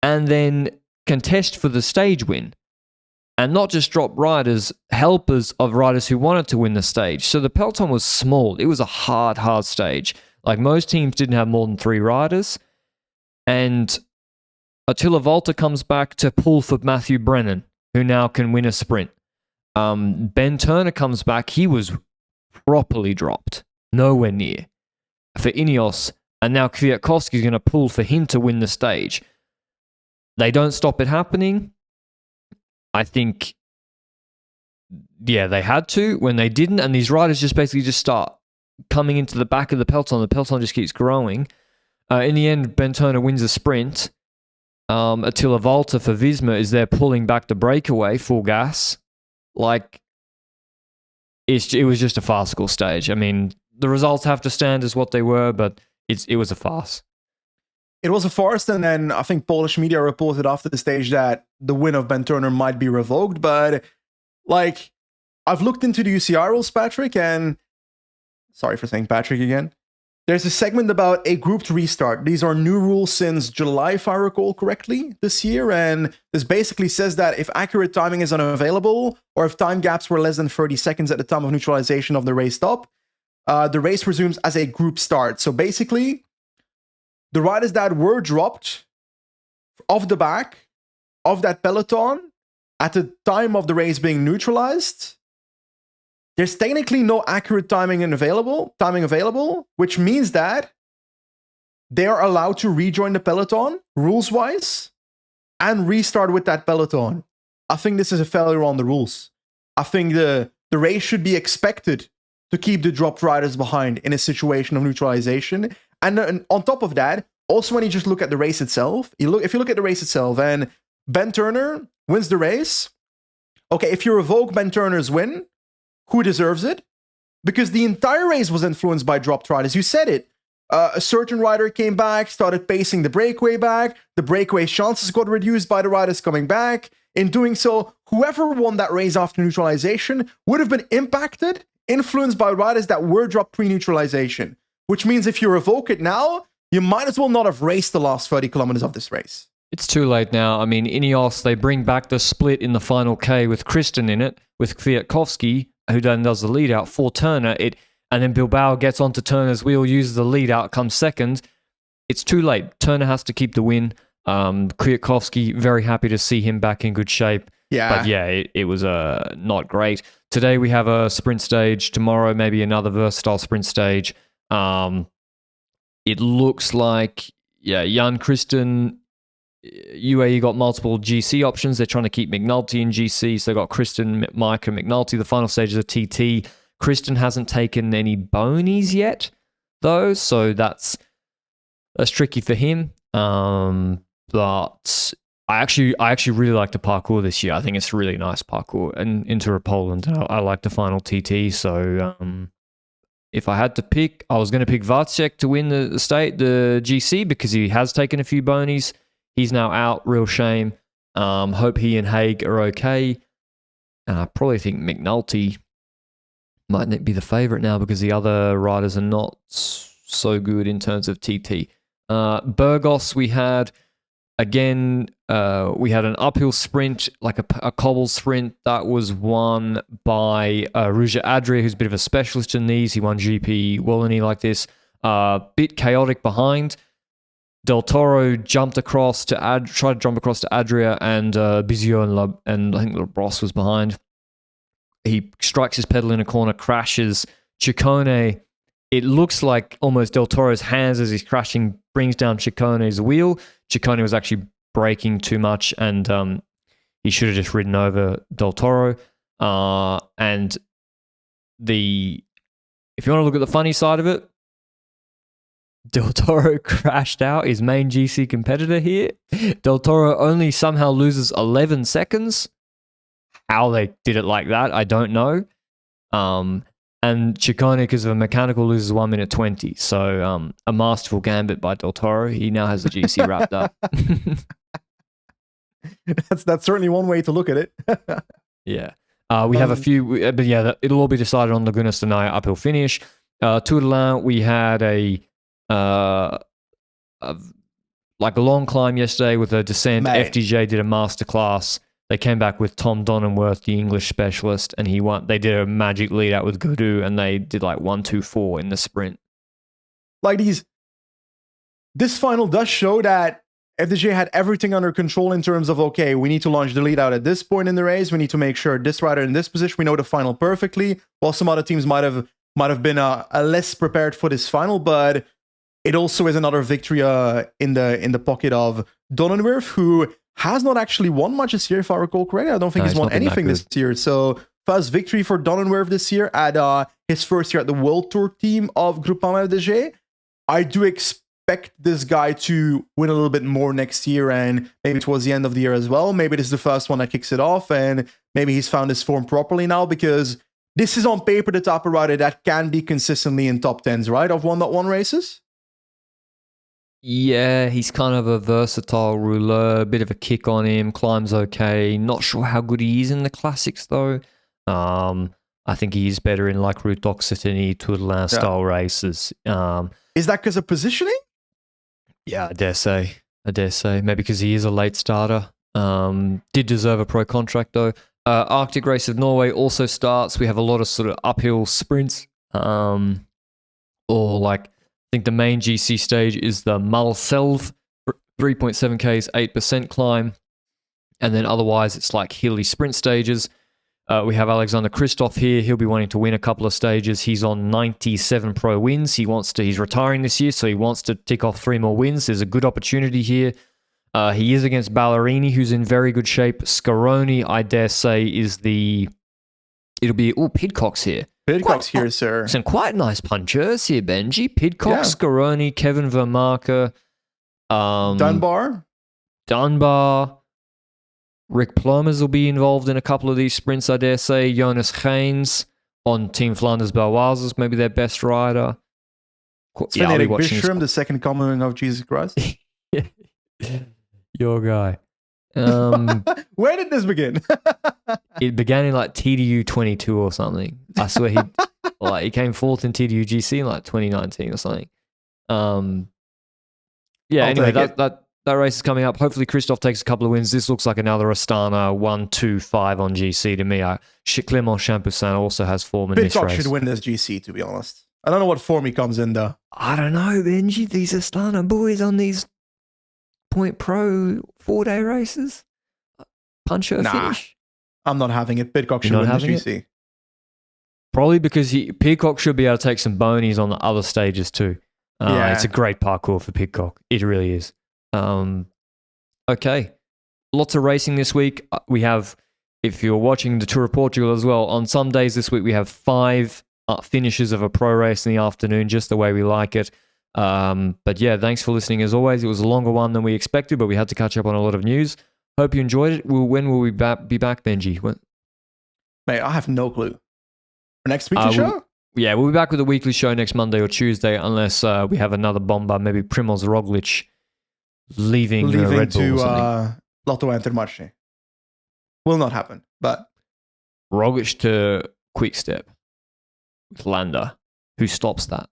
and then contest for the stage win. And not just drop riders, helpers of riders who wanted to win the stage. So the peloton was small. It was a hard stage. Most teams didn't have more than 3 riders. And Attila Valter comes back to pull for Matthew Brennan, who now can win a sprint. Ben Turner comes back. He was properly dropped. Nowhere near. For INEOS. And now Kwiatkowski's going to pull for him to win the stage. They don't stop it happening. I think, they had to when they didn't. And these riders basically start coming into the back of the peloton just keeps growing. In the end, Ben Turner wins a sprint. Attila Valter for Visma is there pulling back the breakaway full gas. It was just a farcical stage. I mean, the results have to stand as what they were, but it was a farce. It was a farce, and then I think Polish media reported after the stage that the win of Ben Turner might be revoked, but I've looked into the UCI rules, Patrick, and sorry for saying Patrick again. There's a segment about a grouped restart. These are new rules since July, if I recall correctly, this year. And this basically says that if accurate timing is unavailable, or if time gaps were less than 30 seconds at the time of neutralization of the race stop, the race resumes as a group start. So basically, the riders that were dropped off the back of that peloton at the time of the race being neutralized, there's technically no accurate timing available, which means that they are allowed to rejoin the peloton rules-wise and restart with that peloton. I think this is a failure on the rules. I think the race should be expected to keep the dropped riders behind in a situation of neutralization. And on top of that, also when you just look at the race itself, if you look at the race itself and Ben Turner wins the race, okay, if you revoke Ben Turner's win, who deserves it? Because the entire race was influenced by dropped riders. You said it. A certain rider came back, started pacing the breakaway back. The breakaway chances got reduced by the riders coming back. In doing so, whoever won that race after neutralization would have been impacted, influenced by riders that were dropped pre-neutralization. Which means if you revoke it now, you might as well not have raced the last 30 kilometers of this race. It's too late now. I mean, INEOS, they bring back the split in the final K with Kristen in it, with Kwiatkowski, who then does the lead out for Turner. And then Bilbao gets onto Turner's wheel, uses the lead out, comes second. It's too late. Turner has to keep the win. Kwiatkowski, very happy to see him back in good shape. Yeah. But yeah, it was not great. Today we have a sprint stage. Tomorrow maybe another versatile sprint stage. It looks like, Jan Kristen, UAE got multiple GC options. They're trying to keep McNulty in GC. So they got Kristen, Mike, and McNulty. The final stage is a TT. Kristen hasn't taken any bonies yet, though, so that's tricky for him. But I actually really like the parkour this year. I think it's really nice parkour, and into Poland. I like the final TT. So if I had to pick, I was going to pick Wacek to win the GC because he has taken a few bonies. He's now out. Real shame. Hope he and Haig are okay. And I probably think McNulty might be the favourite now because the other riders are not so good in terms of TT. Burgos, we had an uphill sprint, like a cobble sprint that was won by Rouge Adria, who's a bit of a specialist in these. He won GP Wallonie like this. Bit chaotic behind. Del Toro tried to jump across to Adria, and Bizio and I think Labrosse was behind. He strikes his pedal in a corner, crashes. Ciccone, it looks like almost Del Toro's hands as he's crashing brings down Ciccone's wheel. Ciccone was actually braking too much, and he should have just ridden over Del Toro. And if you want to look at the funny side of it, Del Toro crashed out his main GC competitor here. Del Toro only somehow loses 11 seconds. How they did it like that, I don't know. And Ciccone, because of a mechanical, loses 1 minute 20. So a masterful gambit by Del Toro. He now has the GC wrapped up. That's certainly one way to look at it. Yeah. We have a few, but yeah, it'll all be decided on Laguna Stanaya uphill finish. Tour de l'Ain, we had a long climb yesterday with a descent. FDJ did a masterclass. They came back with Tom Donenworth, the English specialist, and he won. They did a magic lead out with Godou, and they did like 1-2-4 in the sprint. Like this final does show that FDJ had everything under control in terms of, okay, we need to launch the lead out at this point in the race. We need to make sure this rider in this position, we know the final perfectly. While some other teams might have been less prepared for this final, but it also is another victory in the pocket of Donenworth, who has not actually won much this year, if I recall correctly. I don't think he's won anything this year. So first victory for Donenworth this year at his first year at the World Tour team of Groupama FDJ. I do expect this guy to win a little bit more next year and maybe towards the end of the year as well. Maybe this is the first one that kicks it off, and maybe he's found his form properly now, because this is on paper the type of rider that can be consistently in top 10s, right, of 1.1 races? Yeah, he's kind of a versatile rouleur, a bit of a kick on him, climbs okay. Not sure how good he is in the classics, though. I think he is better in like Route d'Occitanie, Tour de l'Ain style races. Is that because of positioning? Yeah, I dare say. Maybe because he is a late starter. Did deserve a pro contract, though. Arctic Race of Norway also starts. We have a lot of sort of uphill sprints. Or like, I think the main GC stage is the Malselv, 3.7 Ks, 8% climb. And then otherwise, it's like hilly sprint stages. We have Alexander Kristoff here. He'll be wanting to win a couple of stages. He's on 97 pro wins. He's retiring this year, so he wants to tick off 3 more wins. There's a good opportunity here. He is against Ballerini, who's in very good shape. Scaroni, I dare say, it'll be, Pidcock's here. Pidcock's here, sir. Some quite nice punchers here, Benji. Pidcock, Scaroni, Kevin Vermarker, Dunbar. Rick Plumbers will be involved in a couple of these sprints, I dare say. Jonas Gaines on Team Flanders Baloise is maybe their best rider. Sven-Erik Bistrom, the second coming of Jesus Christ. Your guy. Where did this begin? It began in like TDU 22 or something. I swear he came fourth in TDU GC in like 2019 or something. Anyway, that race is coming up. Hopefully Christophe takes a couple of wins. This looks like another Astana 1-2-5 on GC to me. Clément Champoussin also has form in this race. Pidcock should win this GC, to be honest. I don't know what form he comes in, though. I don't know, Benji. These Astana boys on these Point Pro 4-day races. Puncher finish. I'm not having it. Pidcock should win this GC. Probably because Pidcock should be able to take some bonies on the other stages too. It's a great parcours for Pidcock. It really is. Okay. Lots of racing this week. We have, if you're watching the Tour of Portugal as well, on some days this week we have 5 finishes of a pro race in the afternoon, just the way we like it. But yeah, thanks for listening as always. It was a longer one than we expected, but we had to catch up on a lot of news. Hope you enjoyed it. When will we be back, Benji? Mate, I have no clue. Next weekly show? We'll be back with a weekly show next Monday or Tuesday, unless we have another bomber, maybe Primoz Roglic leaving Red Bull to or something. Lotto and Intermarche. Will not happen, but Roglic to Quick Step with Landa. Who stops that?